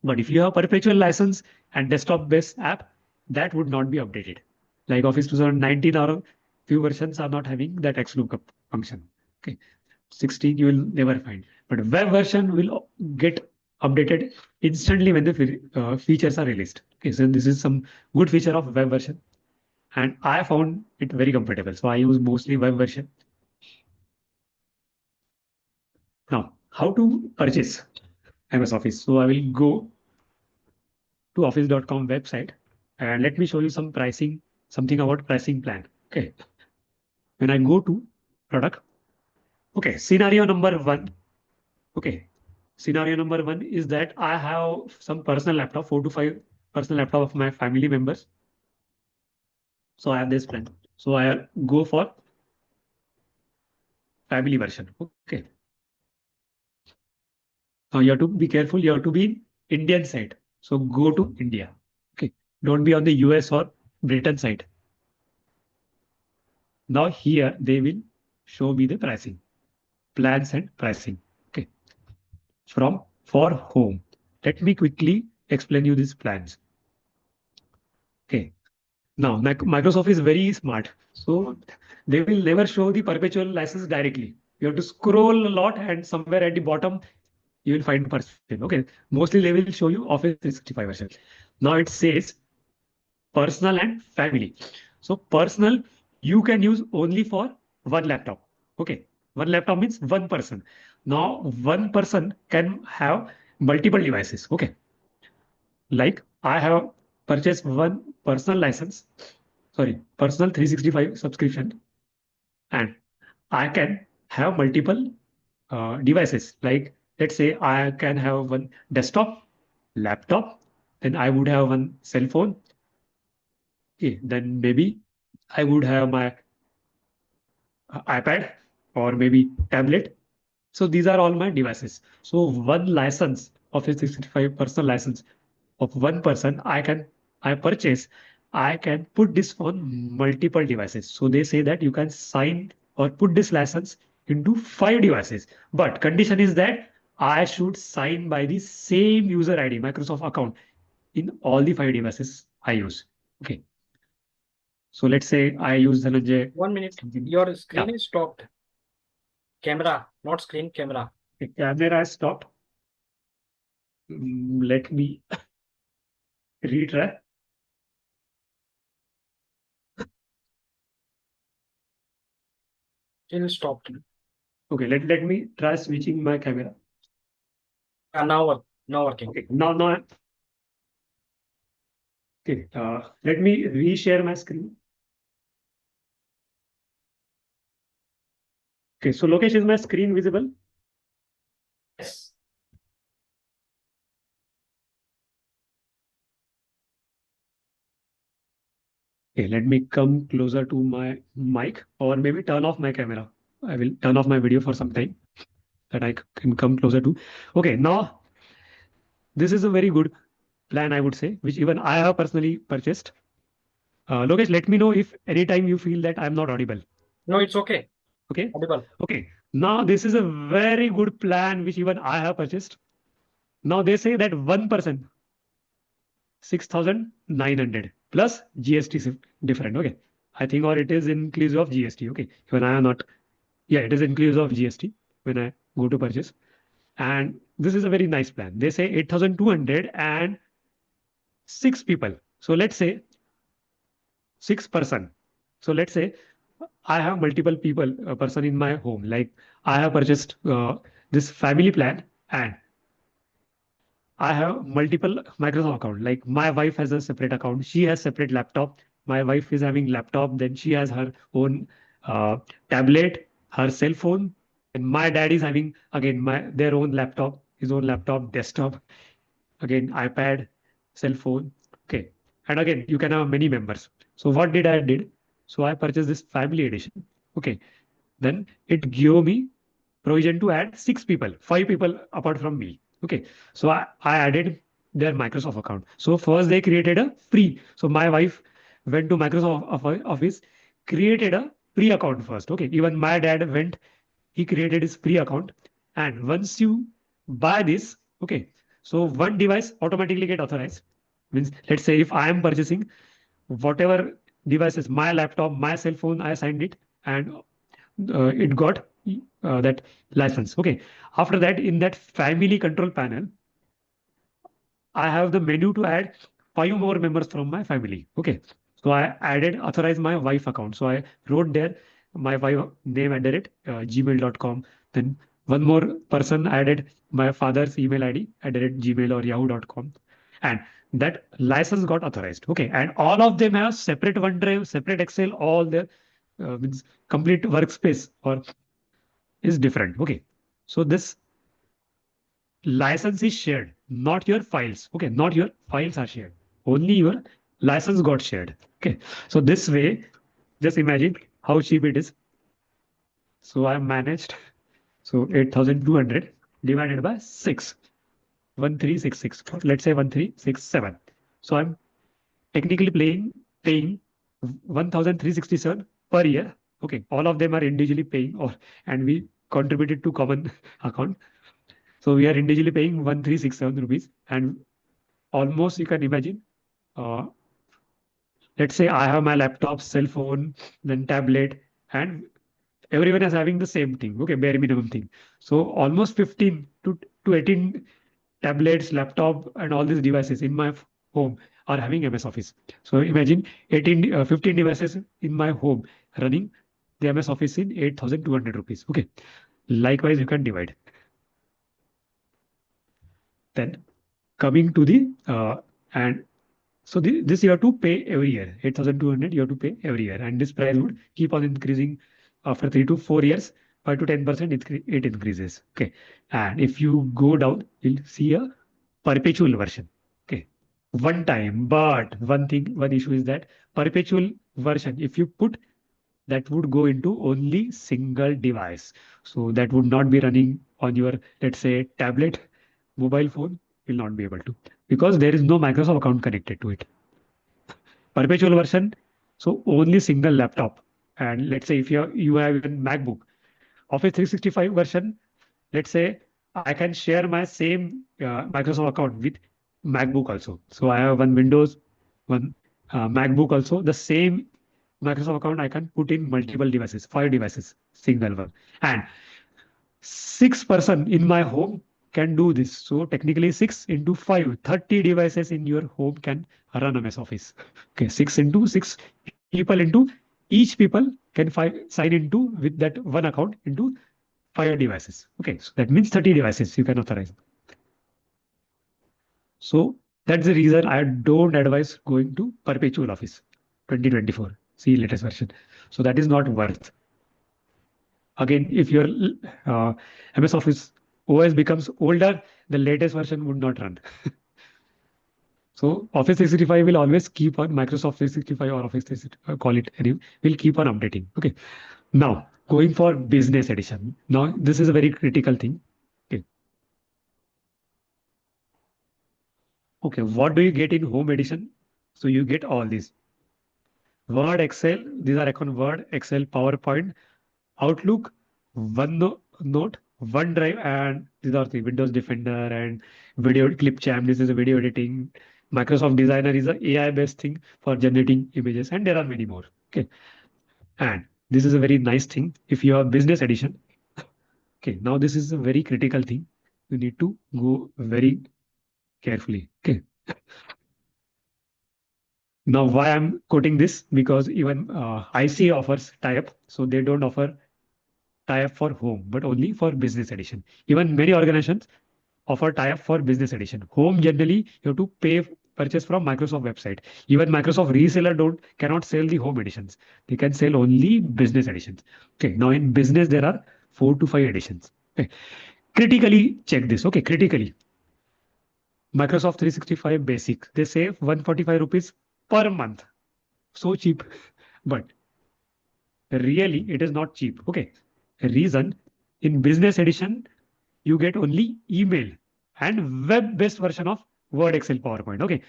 But if you have perpetual license and desktop-based app, that would not be updated. Like Office 2019 or few versions are not having that XLOOKUP function. Okay, 16 you will never find. But web version will get updated instantly when the features are released. Okay, so this is some good feature of web version, and I found it very comfortable. So I use mostly web version. Now, how to purchase MS Office? So I will go to office.com website and let me show you some pricing, something about pricing plan. Okay. When I go to product, okay, scenario number one. Okay. Scenario number one is that I have some personal laptop, 4 to 5 personal laptop of my family members. So I have this plan. So I go for family version. Okay. Now you have to be careful. You have to be in Indian side. So go to India. Okay. Don't be on the US or Britain side. Now here they will show me the pricing, plans and pricing. Okay. From for home. Let me quickly explain you these plans. Okay. Now Microsoft is very smart. So they will never show the perpetual license directly. You have to scroll a lot and somewhere at the bottom you will find person. Okay. Mostly they will show you Office 365 version. Now it says personal and family. So personal, you can use only for one laptop. Okay. One laptop means one person. Now one person can have multiple devices. Okay. Like I have purchased one personal license, sorry, personal 365 subscription, and I can have multiple devices. Like let's say I can have one desktop, laptop, then I would have one cell phone. Okay, then maybe I would have my iPad or maybe tablet. So these are all my devices. So one license, Office 365 personal license of one person, I purchase, I can put this on multiple devices. So they say that you can sign or put this license into 5 devices. But condition is that I should sign by the same user ID, Microsoft account in all the 5 devices I use. Okay. So let's say I use Dhananjay. 1 minute. Something. Your screen Yeah. is stopped. Camera, not screen, camera. The camera has stopped. Let me retry. Still stopped. Okay, let me try switching my camera. Now working. Okay, now okay. Let me reshare my screen. Okay, so Lokesh, is my screen visible? Yes. Okay, let me come closer to my mic or maybe turn off my camera. I will turn off my video for some time that I can come closer to. Okay, now this is a very good plan, I would say, which even I have personally purchased. Lokesh, let me know if anytime you feel that I'm not audible. No, it's okay. Okay. Audible. Okay. Now this is a very good plan which even I have purchased. Now they say that one person 6,900 plus GST different. Okay. I think or it is inclusive of GST. Okay. When I am not, yeah, it is inclusive of GST when I go to purchase. And this is a very nice plan. They say 8,200 and six people. So let's say six person. So let's say I have multiple people, a person in my home. Like I have purchased this family plan and I have multiple Microsoft account. Like my wife has a separate account. She has separate laptop. My wife is having laptop. Then she has her own tablet, her cell phone, and my dad is having again their own laptop, his own laptop, desktop, again iPad, cell phone. Okay, and again you can have many members. So what did I did? So I purchased this family edition. Okay, then it gave me provision to add six people, five people apart from me. Okay, so I added their Microsoft account. So first they created a free. So my wife went to Microsoft Office, created a free account first. Okay, even my dad went, he created his free account. And once you buy this, okay, so one device automatically get authorized. Means let's say if I am purchasing whatever devices, my laptop, my cell phone, I signed it, and it got that license. Okay. After that, in that family control panel, I have the menu to add five more members from my family. Okay. So I added authorize my wife account. So I wrote there my wife name at the rate gmail.com. Then one more person added my father's email ID at the rate gmail or yahoo.com. And that license got authorized. Okay. And all of them have separate OneDrive, separate Excel, all their means complete workspace or is different. Okay. So this license is shared, not your files. Okay. Not your files are shared. Only your license got shared. Okay. So this way, just imagine how cheap it is. So I managed. So 8,200 divided by 6. 1366. Let's say 1367. So I'm technically paying 1,367 per year. Okay. All of them are individually paying or and we contributed to common account. So we are individually paying 1367 rupees and almost you can imagine, uh, let's say I have my laptop, cell phone, then tablet, and everyone is having the same thing. Okay, bare minimum thing. So almost 15 to 18 tablets, laptop, and all these devices in my home are having MS Office. So imagine 15 devices in my home running the MS Office in 8,200 rupees. Okay. Likewise, you can divide. Then coming to the and so this you have to pay every year 8,200 you have to pay every year and this price would keep on increasing after 3 to 4 years 5 to 10% it increases. Okay, and if you go down you'll see a perpetual version. Okay, one time, but one issue is that perpetual version if you put that would go into only single device. So that would not be running on your, let's say, tablet, mobile phone, will not be able to because there is no Microsoft account connected to it. Perpetual version, so only single laptop. And let's say if you have even MacBook, Office 365 version, let's say I can share my same Microsoft account with MacBook also. So I have one Windows, one MacBook also, the same Microsoft account, I can put in multiple devices, 5 devices, single one. And 6 person in my home can do this. So technically 6 into 5, 30 devices in your home can run MS Office. Okay, 6 into 6 people into each people can sign into with that one account into 5 devices. Okay, so that means 30 devices you can authorize. So that's the reason I don't advise going to perpetual office 2024. See latest version. So that is not worth. Again, if your uh, MS Office OS becomes older, the latest version would not run. So Office 365 will always keep on Microsoft 365 or Office 365, call it any, will keep on updating. Okay. Now going for business edition. Now this is a very critical thing. Okay. Okay. What do you get in home edition? So you get all these. Word, Excel, these are icon Word, Excel, PowerPoint, Outlook, OneNote, OneDrive, and these are the Windows Defender and Video Clip Champ. This is a video editing. Microsoft Designer is a AI-based thing for generating images, and there are many more. Okay, and this is a very nice thing. If you have Business Edition, okay, now this is a very critical thing. You need to go very carefully. Okay. Now, why I'm quoting this? Because even ICAI offers tie-up, so they don't offer tie-up for home, but only for business edition. Even many organizations offer tie-up for business edition. Home generally you have to purchase from Microsoft website. Even Microsoft reseller cannot sell the home editions. They can sell only business editions. Okay, now in business there are 4 to 5 editions. Okay, critically check this. Okay, critically. Microsoft 365 Basic, they save 145 rupees per month. So cheap, but really it is not cheap. Okay, reason in business edition you get only email and web-based version of Word, Excel, PowerPoint. Okay,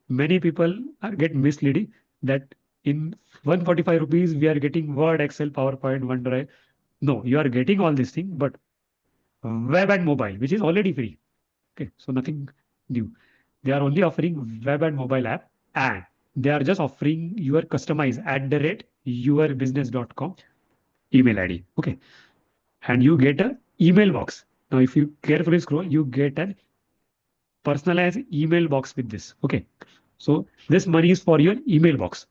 many people get misleading that in 145 rupees we are getting Word, Excel, PowerPoint, OneDrive. No, you are getting all these things, but web and mobile, which is already free. Okay, so nothing new. They are only offering web and mobile app, and they are just offering your customize @yourbusiness.com email ID. Okay, and you get a email box. Now, if you carefully scroll, you get an personalized email box with this. Okay, so this money is for your email box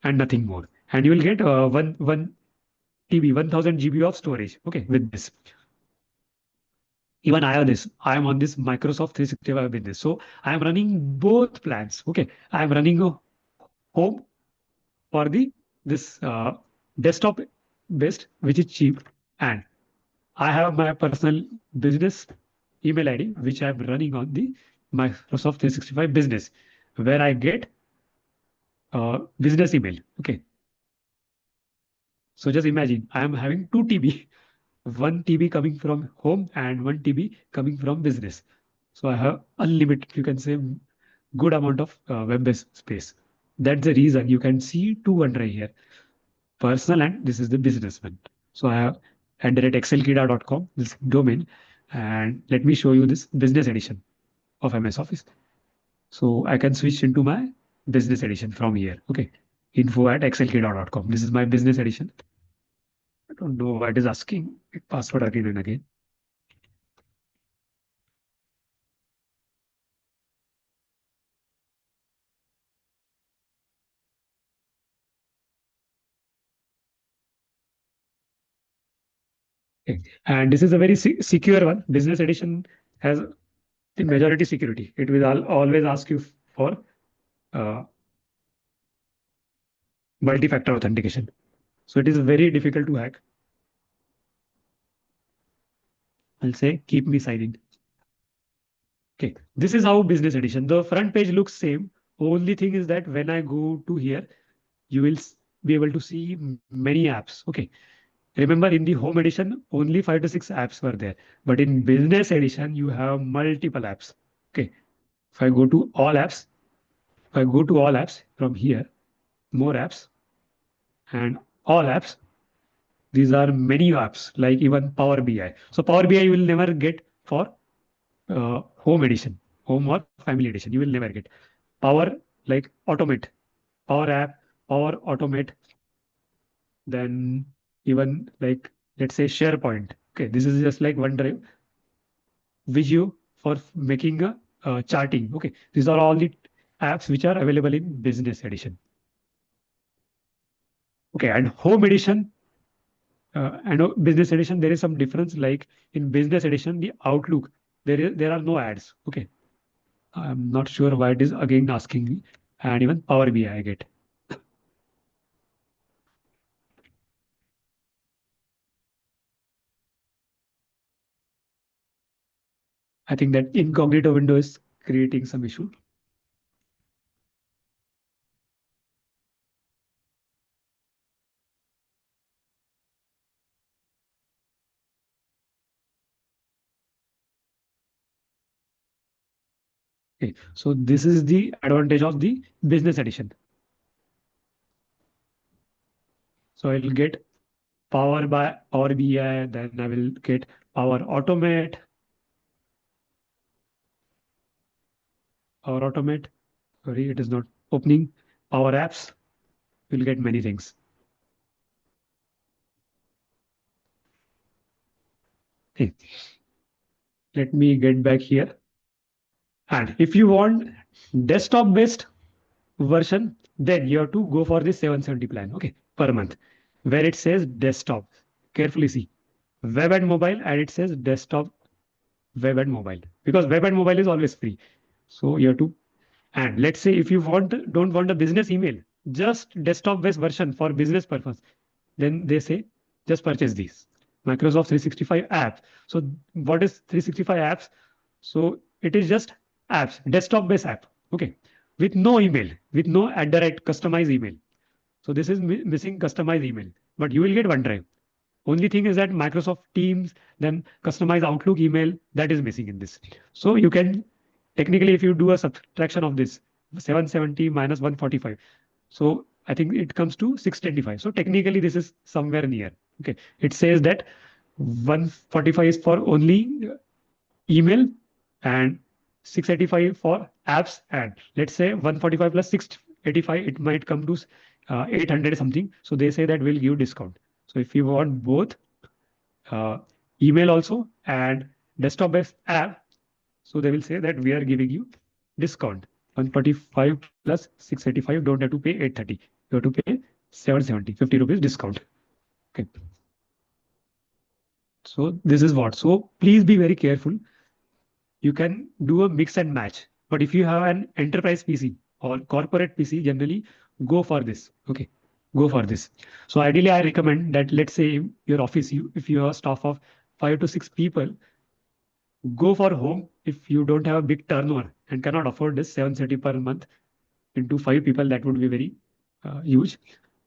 and nothing more. And you will get one TB, 1000 GB of storage. Okay, with this. Even I have this. I am on this Microsoft 365 business. So I am running both plans. Okay, I am running a home for the this desktop based, which is cheap, and I have my personal business email ID, which I'm running on the Microsoft 365 business, where I get business email. Okay. So just imagine I am having 2 TB, 1 TB coming from home and 1 TB coming from business. So I have unlimited, you can say, good amount of web-based space. That's the reason you can see 2 OneDrive here, personal and this is the business one. So I have @excelkida.com, this domain, and let me show you this business edition of MS Office. So I can switch into my business edition from here. Okay, info@excelkida.com. This is my business edition. I don't know why it is asking password again and again. Okay. And this is a very secure one. Business edition has the majority security. It will always ask you for uh, multi-factor authentication. So it is very difficult to hack. I'll say keep me sign in. Okay, this is how business edition. The front page looks same. Only thing is that when I go to here, you will be able to see many apps. Okay, remember in the home edition, only 5 to 6 apps were there. But in business edition, you have multiple apps. Okay, if I go to all apps, if I go to all apps from here, more apps and all apps, these are many apps like even Power BI. So Power BI you will never get for home edition, home or family edition. You will never get Power like Automate, Power App, Power Automate, then even like let's say SharePoint. Okay, this is just like OneDrive, Visio for making a charting. Okay, these are all the apps which are available in Business Edition. Okay, and Home Edition and Business Edition, there is some difference. Like in Business Edition, the Outlook, there are no ads. Okay, I'm not sure why it is again asking me, and even Power BI I get. I think that incognito window is creating some issue. Okay, so this is the advantage of the Business Edition. So I'll get Power BI, then I will get Power Automate, Power Automate. Sorry, it is not opening. Power Apps. You'll get many things. Okay, let me get back here. And if you want desktop-based version, then you have to go for this 770 plan, okay, per month, where it says desktop. Carefully see, web and mobile, and it says desktop, web and mobile, because web and mobile is always free. So you have to, and let's say if you don't want a business email, just desktop-based version for business purpose, then they say just purchase these Microsoft 365 app. So what is 365 apps? So it is just apps, desktop-based app, okay, with no email, with no customized email. So this is missing customized email, but you will get OneDrive. Only thing is that Microsoft Teams, then customized Outlook email, that is missing in this. So you can technically, if you do a subtraction of this 770 minus 145, so I think it comes to 625. So technically, this is somewhere near. Okay, it says that 145 is for only email and 685 for apps, and let's say 145 plus 685, it might come to 800 something. So they say that we'll give discount. So if you want both uh, email also and desktop based app, so they will say that we are giving you discount 145 plus 685, don't have to pay 830, you have to pay 770, 50 rupees discount. Okay, so this is what, so please be very careful. You can do a mix and match, but if you have an enterprise PC or corporate PC, generally go for this. Okay, go for this. So ideally I recommend that, let's say your office, if you have a staff of 5 to 6 people, go for home. If you don't have a big turnover and cannot afford this 730 per month into 5 people, that would be very huge.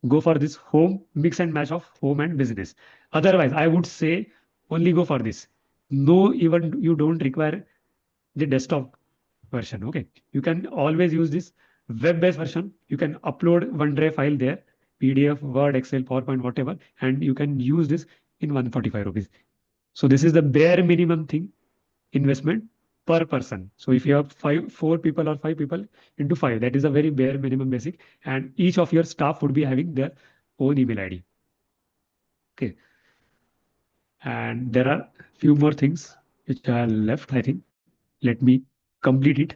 Go for this home, mix and match of home and business. Otherwise, I would say only go for this. No, even you don't require the desktop version. Okay, you can always use this web-based version. You can upload OneDrive file there, PDF, Word, Excel, PowerPoint, whatever, and you can use this in 145 rupees. So this is the bare minimum thing investment per person. So if you have 4 people or 5 people into 5, that is a very bare minimum basic, and each of your staff would be having their own email ID. Okay, and there are few more things which are left, I think. Let me complete it.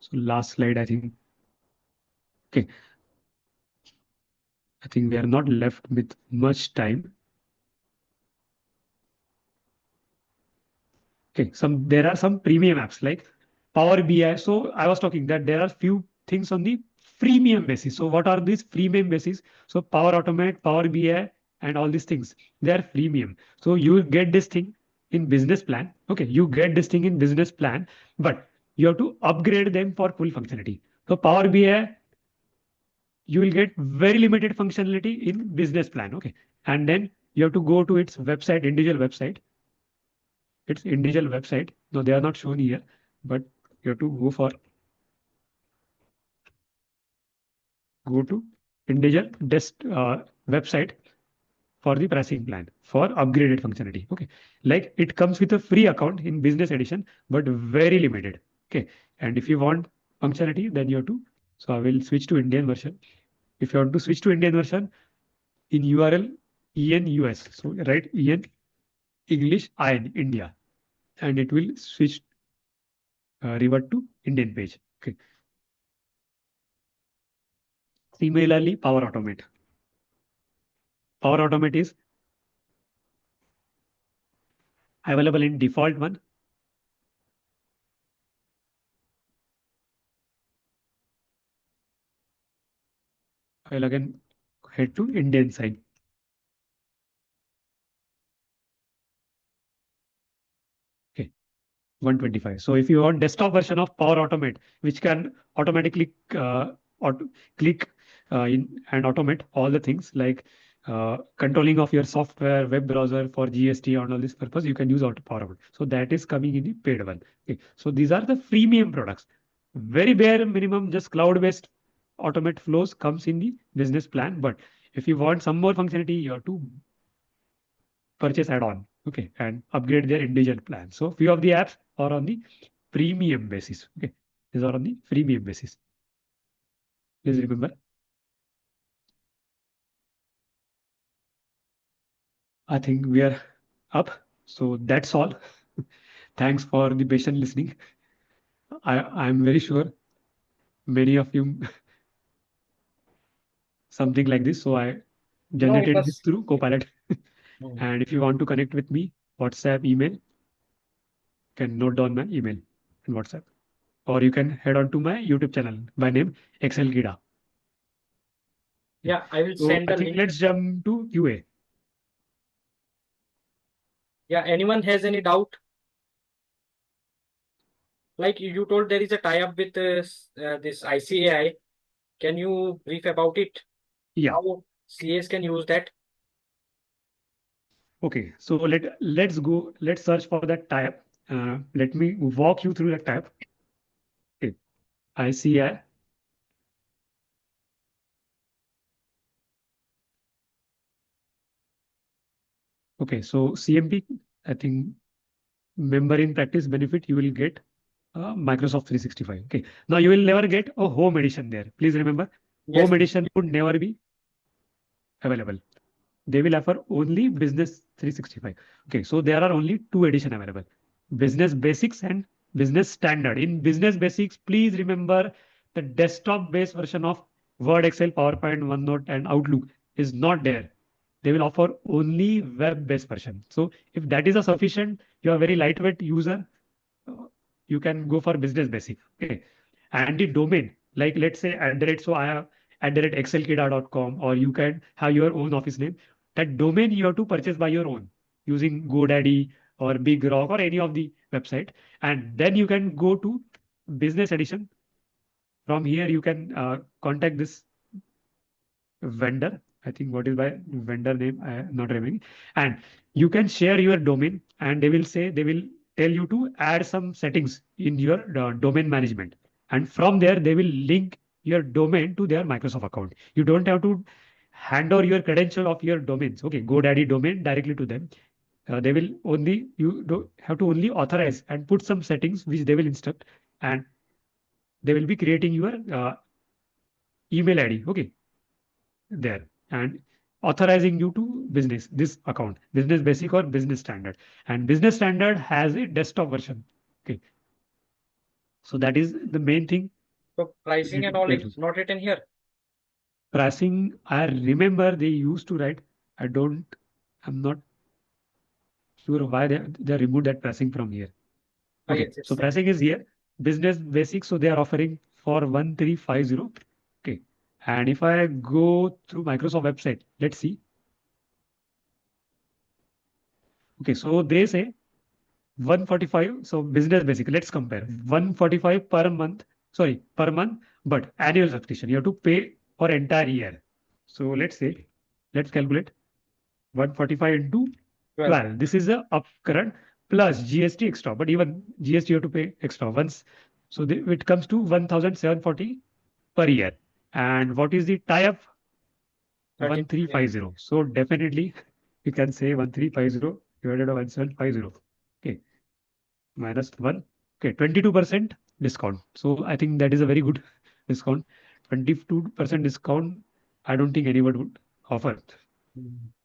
So last slide, I think. Okay, I think we are not left with much time. Okay, there are some premium apps like Power BI. So I was talking that there are few things on the freemium basis. So what are these freemium basis? So Power Automate, Power BI, and all these things, they are freemium. So you get this thing in business plan. Okay, you get this thing in business plan, but you have to upgrade them for full functionality. So Power BI, you will get very limited functionality in business plan. Okay, and then you have to go to its website, individual website. Its individual website. No, they are not shown here, but you have to go to individual website for the pricing plan for upgraded functionality. Okay, like it comes with a free account in business edition, but very limited. Okay, and if you want functionality, then you have to. So I will switch to Indian version. If you want to switch to Indian version, in URL EN US. So write EN English IN India, and it will switch revert to Indian page. Okay. Similarly, Power Automate. Power Automate is available in default one. I'll again head to Indian side. Okay, 125. So if you want desktop version of Power Automate, which can automatically auto click in and automate all the things like controlling of your software, web browser for GST and all this purpose, you can use Power Automate. So that is coming in the paid one. Okay, so these are the freemium products. Very bare minimum, just cloud-based automate flows comes in the business plan. But if you want some more functionality, you have to purchase add-on, okay, and upgrade their individual plan. So few of the apps are on the premium basis. Okay, these are on the freemium basis. Please remember. I think we are up. So that's all. Thanks for the patient listening. I'm very sure many of you something like this. So I No, it generated this was. through Copilot. Mm. And if you want to connect with me, WhatsApp, email, can note down my email in WhatsApp. Or you can head on to my YouTube channel by name Excel Gida. Yeah, I will So send I the think link. let's jump to QA. Yeah, anyone has any doubt? Like you told, there is a tie-up with this ICAI. Can you brief about it? Yeah. How CAs can use that? Okay. So let's go. Let's search for that tab. Let me walk you through that tab. Okay. ICAI. Okay. So CMP, I think member in practice benefit you will get Microsoft 365. Okay. Now you will never get a home edition there. Please remember, Yes. home edition would never be available. They will offer only Business 365. Okay, so there are only two edition available, Business Basics and Business Standard. In Business Basics, please remember the desktop based version of Word, Excel, PowerPoint, OneNote, and Outlook is not there. They will offer only web based version. So if that is a sufficient, you are very lightweight user, uh, you can go for Business Basic. Okay, and the domain, like let's say at the rate, so I have at the rate excelkida.com, or you can have your own office name. That domain you have to purchase by your own using GoDaddy or Big Rock or any of the website, and then you can go to Business Edition. From here, you can contact this vendor. I think what is by vendor name, I am not remembering. And you can share your domain, and they will tell you to add some settings in your domain management. And from there, they will link your domain to their Microsoft account. You don't have to hand over your credential of your domains. Okay, GoDaddy domain directly to them. They will only, you do have to only authorize and put some settings which they will instruct, and they will be creating your email ID. Okay, there, and authorizing you to business this account, Business Basic or Business Standard. And Business Standard has a desktop version. Okay, so that is the main thing So you pricing need and to all pay is attention. not written here. Pricing, I remember they used to write. I don't, I'm not sure why they removed that pricing from here. Ah, Okay, yes, so yes. pricing is here. Business Basic, so they are offering for 1350. Okay, and if I go through Microsoft website, let's see. Okay, so they say 145. So Business Basic, let's compare. 145 per month, sorry, per month, but annual subscription. You have to pay for entire year. So let's say, let's calculate 145 into 12. 12. This is the upcurrent plus GST extra, but even GST you have to pay extra once. So it comes to 1740 per year. And what is the tie-up? 13. 1350. So definitely you can say 1350 divided by 1750. Okay, minus 1. Okay, 22%. discount. So I think that is a very good discount. 22% discount, I don't think anyone would offer.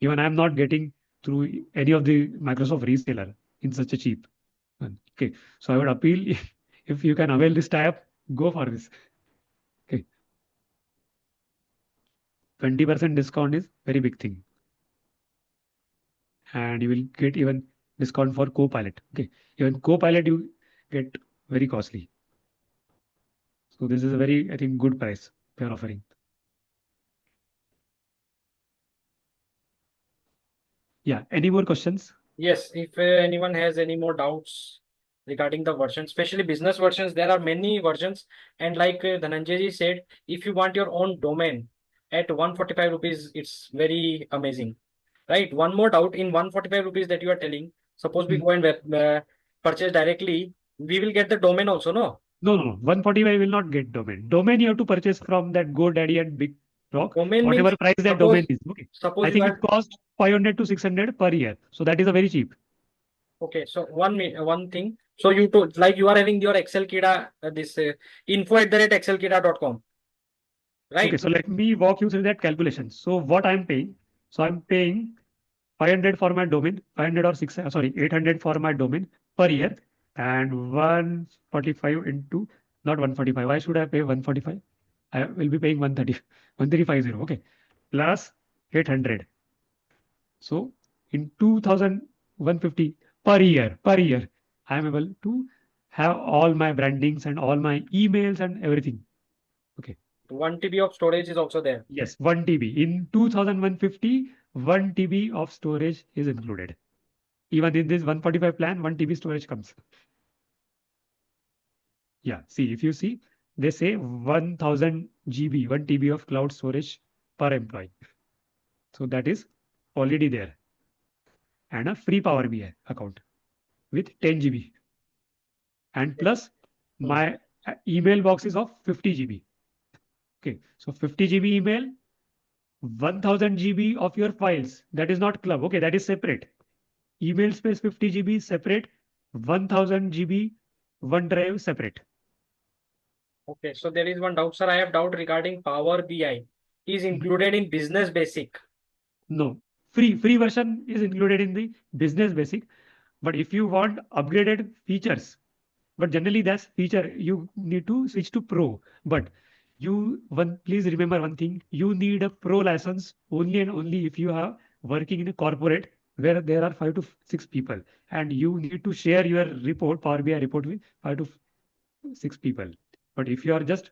Even I'm not getting through any of the Microsoft reseller in such a cheap one. Okay, so I would appeal if you can avail this tie-up, go for this. Okay, 20% discount is very big thing, and you will get even discount for Copilot. Okay, even Copilot you get very costly. So this is a very, I think, good price they are offering. Yeah, any more questions? Yes, if anyone has any more doubts regarding the version, especially business versions, there are many versions. And like Dhananjay ji said, if you want your own domain at 145 rupees, it's very amazing, right? One more doubt, in 145 rupees that you are telling, suppose we Mm. go and purchase directly, we will get the domain also, no? No, no, no. 145 will not get domain. Domain you have to purchase from that GoDaddy and Big Rock, Domain means whatever price that domain suppose is. Okay. suppose I you think it are costs 500 to 600 per year. So that is a very cheap. okay. So one thing. So you told like you are having your Excel Kida this info@excelkida.com, Okay, right? so let me walk you through that calculation. So what I'm paying? So I'm paying 500 for my domain, 500 or 6, sorry, 800 for my domain per year, and 145 into, not 145. Why should I pay 145? I will be paying 130, 1350. Okay, plus 800. So in 2150 per year, I am able to have all my brandings and all my emails and everything. Okay. 1 TB of storage is also there. Yes, 1 TB. In 2150, 1 TB of storage is included. Even in this 145 plan, 1 TB storage comes. Yeah, see, if you see, they say 1000 GB, 1 TB of cloud storage per employee. So that is already there. And a free Power BI account with 10 GB. And plus Hmm. my email box is of 50 GB. Okay, so 50 GB email, 1000 GB of your files. That is not club. Okay, that is separate. Email space 50 GB separate, 1000 GB OneDrive separate. Okay, so there is one doubt, sir. I have doubt regarding Power BI. Is Mhm. included in Business Basic. No, free version is included in the business basic. But if you want upgraded features, but generally that's feature you need to switch to pro. But please remember one thing: you need a pro license only and only if you are working in a corporate where there are 5 to 6 people, and you need to share your report, Power BI report, with 5 to 6 people. But if you are just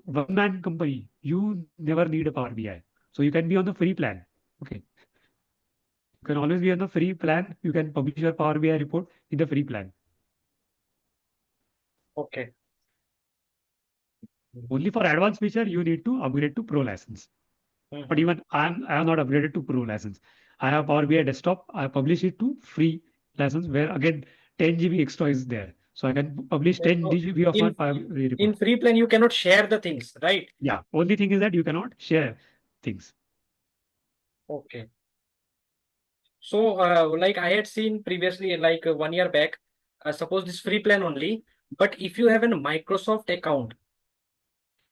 one man company, you never need a Power BI. So you can be on the free plan. Okay. You can always be on the free plan. You can publish your Power BI report in the free plan. Okay. Only for advanced feature, you need to upgrade to pro license. But Mhm. even I am not upgraded to pro license. I have Power BI desktop. I publish it to free license where again 10 GB extra is there. So I can publish Okay, 10 so GB of my in Power BI in report. free plan you cannot share the things, right? Yeah. Only thing is that you cannot share things. Okay. So like I had seen previously, like 1 year back, suppose this free plan only, but if you have a Microsoft account,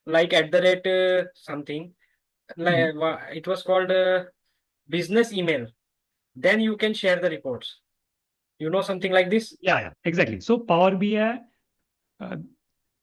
like at the rate something, Mhm. like it was called business email, then you can share the reports. You know something like this? Yeah, exactly. So Power BI, uh,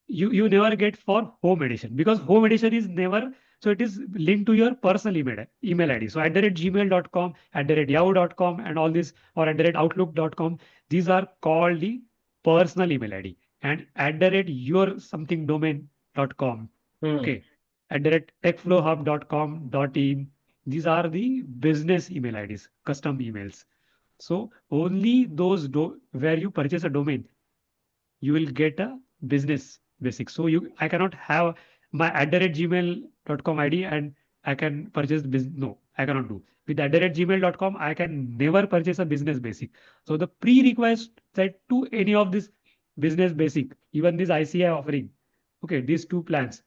you never get for home edition because home edition is never, so it is linked to your personal email ID. So at the rate gmail.com, at the rate yahoo.com, and all this, or at the rate outlook.com, these are called the personal email ID. And at the rate your something domain.com, Hmm. okay, at the rate techflowhub.com.in, these are the business email IDs, custom emails. So only those where you purchase a domain, you will get a business basic. So I cannot have my @gmail.com ID and I can purchase business. No, I cannot do. With @gmail.com, I can never purchase a business basic. So the prerequisite that to any of this business basic, even this ICAI offering, okay, these two plans,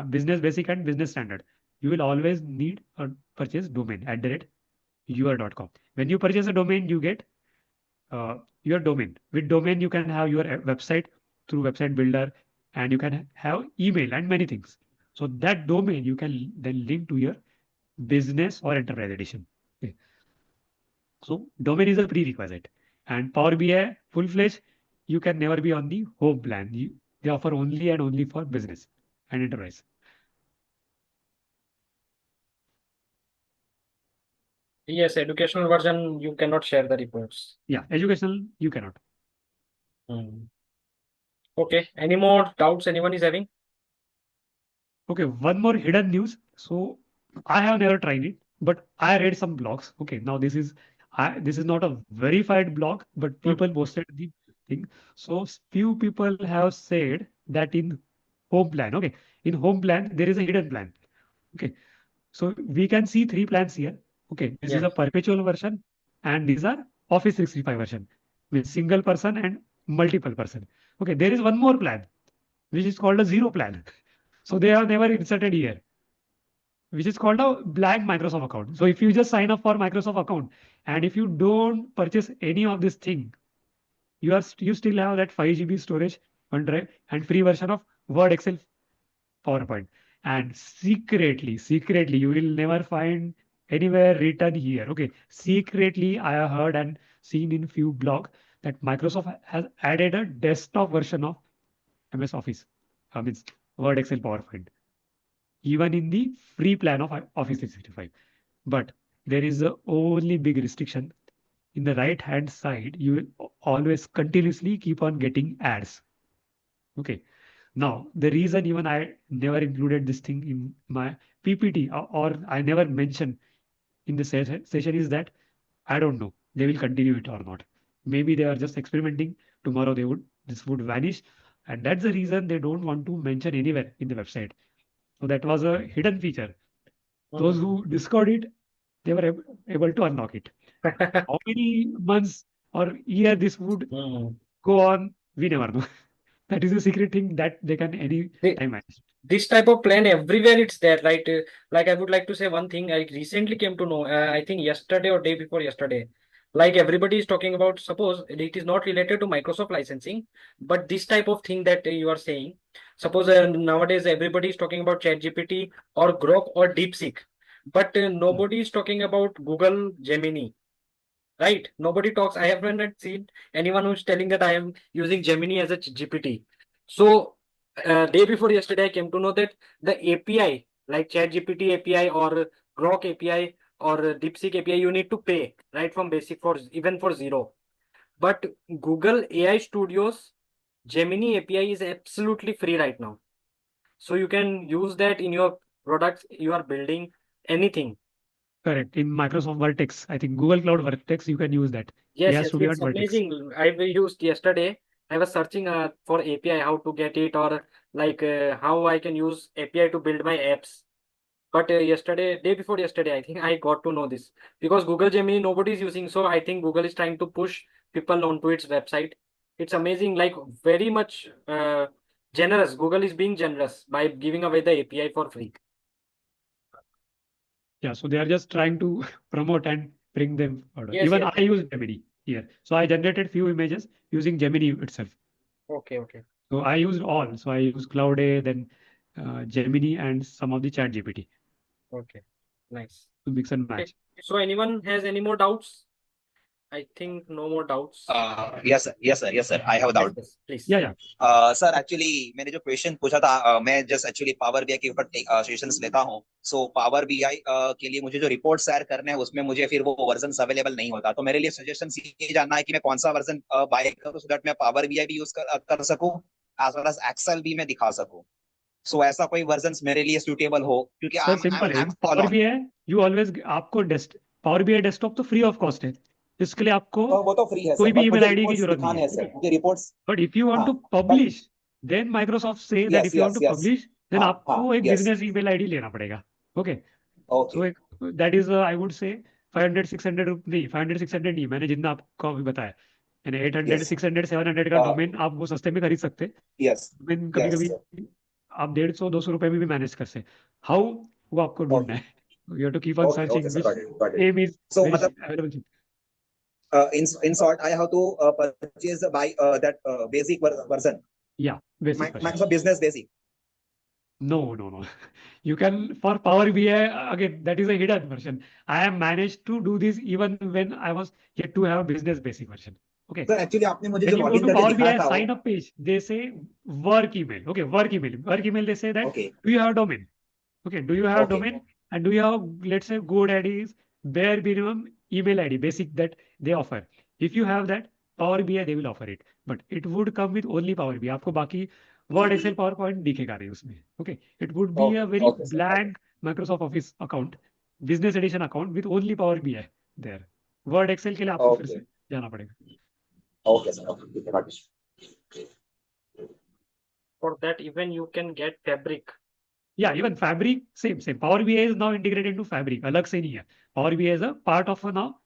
business basic and business standard, you will always need a purchase domain @your.com. When you purchase a domain, you get your domain. With domain, you can have your website. through website builder, and you can have email and many things. So that domain you can then link to your business or enterprise edition. Okay. So domain is a prerequisite. And Power BI full-fledged, you can never be on the home plan. They offer only and only for business and enterprise. Yes, educational version, you cannot share the reports. Yeah, educational, you cannot. Okay, any more doubts anyone is having? Okay, one more hidden news. So I have never tried it, but I read some blogs. Okay, now this is not a verified blog, but people posted the thing. So few people have said that in home plan, okay, in home plan there is a hidden plan. Okay, so we can see three plans here. Okay, this is Yes. a perpetual version, and these are Office 365 version with single person and multiple person. Okay, there is one more plan which is called a zero plan. So they are never inserted here, which is called a blank Microsoft account. So if you just sign up for Microsoft account and if you don't purchase any of this thing, you still have that 5 GB storage on drive and free version of Word, Excel, PowerPoint. And secretly, you will never find anywhere written here. Okay, secretly, I have heard and seen in few blog that Microsoft has added a desktop version of MS Office, means Word, Excel, PowerPoint, even in the free plan of Office 365. But there is a only big restriction. In the right hand side, you will always continuously keep on getting ads. Okay. Now, the reason even I never included this thing in my PPT or I never mentioned in the session is that I don't know they will continue it or not. Maybe they are just experimenting. Tomorrow this would vanish, and that's the reason they don't want to mention anywhere in the website. So that was a hidden feature. Those who discovered it, they were able to unlock it. How many months or year this would go on, we never know. That is a secret thing that they can any time manage. This type of plan everywhere it's there, right? Like I would like to say one thing I recently came to know, I think yesterday or day before yesterday, like everybody is talking about, suppose it is not related to Microsoft licensing, but this type of thing that you are saying, suppose nowadays everybody is talking about ChatGPT or Grok or DeepSeek, but nobody is talking about Google Gemini, right? Nobody talks. I haven't seen anyone who's telling that I am using Gemini as a GPT. So day before yesterday, I came to know that the API, like ChatGPT API or Grok API or DeepSeek API, you need to pay right from basic for even for zero. But Google AI Studios Gemini API is absolutely free right now. So you can use that in your products you are building anything. Correct. In Microsoft Vertex, I think Google Cloud Vertex, you can use that. Yes, AI yes, Studio it's and Vertex. amazing. I used yesterday. I was searching for API, how to get it, or like how I can use API to build my apps. But yesterday, day before yesterday, I think I got to know this because Google Gemini nobody is using. So I think Google is trying to push people onto its website. It's amazing, like very much generous. Google is being generous by giving away the API for free. Yeah, so they are just trying to promote and bring them order. Yes, Even yes, I yes. use Gemini here. So I generated few images using Gemini itself. Okay, okay, So I used all. So I use Cloud A, then Gemini and some of the Chat GPT okay. Nice. to mix and Okay. match. So anyone has any more doubts? I think no more doubts. Yes sir yes sir yes sir I have Yes, doubt yes, please. Yeah, yeah. Sir actually मैंने जो question पूछा था मैं just actually power BI के ऊपर sessions लेता हूँ so power BI के लिए मुझे जो रिपोर्ट शेयर करने हैं उसमें मुझे फिर वो वर्जन अवेलेबल नहीं होता तो मेरे लिए सजेशन ये जानना है कि मैं कौन सा वर्जन बाय करूँ सो दैट मैं पावर बीआई भी यूज कर सकूँ एज वेल एज एक्सेल भी मैं दिखा सकूँ सो ऐसा कोई वर्जन मेरे लिए सुटेबल हो क्योंकि सर सिंपल है, I am follow power BI you always आपको पावर बीआई डेस्कटॉप तो फ्री ऑफ कॉस्ट है, इसके लिए आपको वो तो फ्री है कोई सर भी बट ईमेल मुझे आईडी की रिपोर्ट्स जरूरत नहीं दिखाने है. हैं सर मुझे reports But if you want हाँ to publish, then Microsoft say that yes if you want yes to yes publish, then हाँ हाँ आपको एक यस बिजनेस ईमेल आईडी लेना पड़ेगा. Okay. Okay So that is I would say 500 600 नहीं 500 600 नहीं, मैंने जितना आपको अभी बताया यानी 800 यस 600 700 का डोमेन आप वो सस्ते में खरीद सकते हैं. यस डोमेन कभी यस कभी आप 150 200 रुपए में भी मैनेज कर सकते. हाउ वो आपको ढूंढना ओके है. You have to keep on okay searching okay sir which got it name is so very मतलब available. in short I have to purchase buy that basic version Yeah, basic version. Microsoft Business Basic. No. You can, for Power BI, again, that is a hidden version. I have managed to do this even when I was yet to have a business basic version. Okay. Sir actually आपने मुझे When जो you go login to करके Power दिखाया BI था वो sign up page, they say work email. Okay, work email. Work email, they say that, okay do you have domain? Okay, do you have okay domain? And do you have, let's say, GoDaddy is bare minimum email ID, basic that they offer. If you have that, Power BI, they will offer it. But it would come with only Power BI. आपको बाकी Word, Excel, PowerPoint दिखेगा नहीं उसमें. Okay, it would be a very okay sir blank Microsoft Office account, business edition account with only Power BI there. Word, Excel के लिए आपको फिर okay से जाना पड़ेगा. Okay sir okay For that, even you can get Fabric. Yeah, even Fabric, same. Power BI is now integrated into Fabric. अलग से नहीं है. Power BI is a part of a now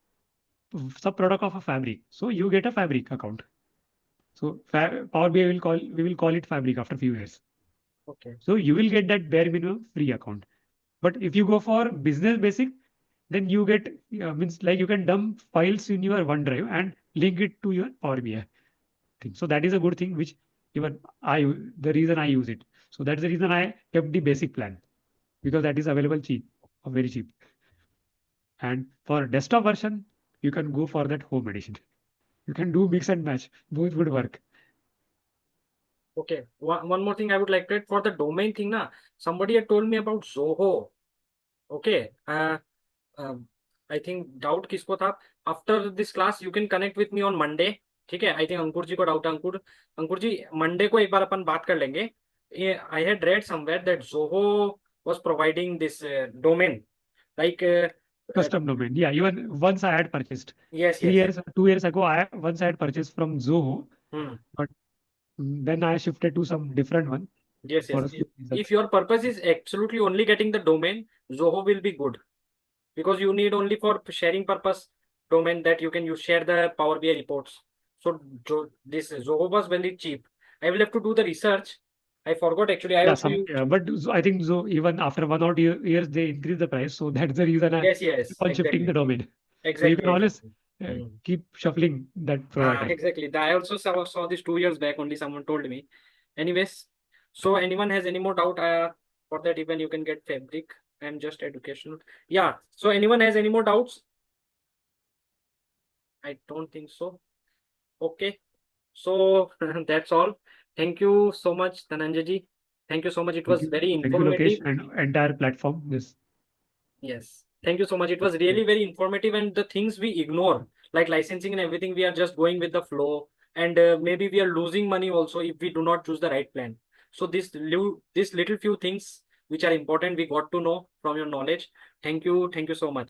sub product of a Fabric. So you get a Fabric account. So Power BI we will call it Fabric after few years. Okay. So you will get that bare minimum free account. But if you go for business basic, then you get means like you can dump files in your OneDrive and link it to your Power BI thing. So that is a good thing, which even the reason I use it. So that's the reason I kept the basic plan, because that is available cheap, or very cheap. And for desktop version, you can go for that home edition. You can do mix and match. Both would work. Okay. One more thing I would like to add for the domain thing. Somebody had told me about Zoho. Okay. I think doubt किसको था? After this class, you can connect with me on Monday. ठीक है? I think अंकुर जी को doubt है. अंकुर जी Monday को एक बार अपन बात कर लेंगे. I had read somewhere that Zoho was providing this domain, like Custom domain. Yeah, even once I had purchased. yes. 3 years, 2 years ago, once I had purchased from Zoho, Hmm. but then I shifted to some different one Yes. for a few reasons. If your purpose is absolutely only getting the domain, Zoho will be good because you need only for sharing purpose domain that you can share the Power BI reports. So this Zoho was very cheap. I will have to do the research. I forgot actually. I Yeah, also used. but I think so. Even after 1 or 2 years, they increase the price. So that's the reason I Yes, keep on shifting the exactly. domain. So you can always Hmm. keep shuffling that provider. Exactly. I also saw this 2 years back. Only someone told me. Anyways, so anyone has any more doubt for that? Even you can get Fabric and just educational. Yeah. So anyone has any more doubts? I don't think so. Okay. So that's all. Thank you so much, Dhananjay ji. Thank you so much. It was very Thank you, Lokesh, informative. and entire platform. Yes. Thank you so much. It was really very informative, and the things we ignore, like licensing and everything, we are just going with the flow, and maybe we are losing money also if we do not choose the right plan. So this little few things which are important, we got to know from your knowledge. Thank you so much.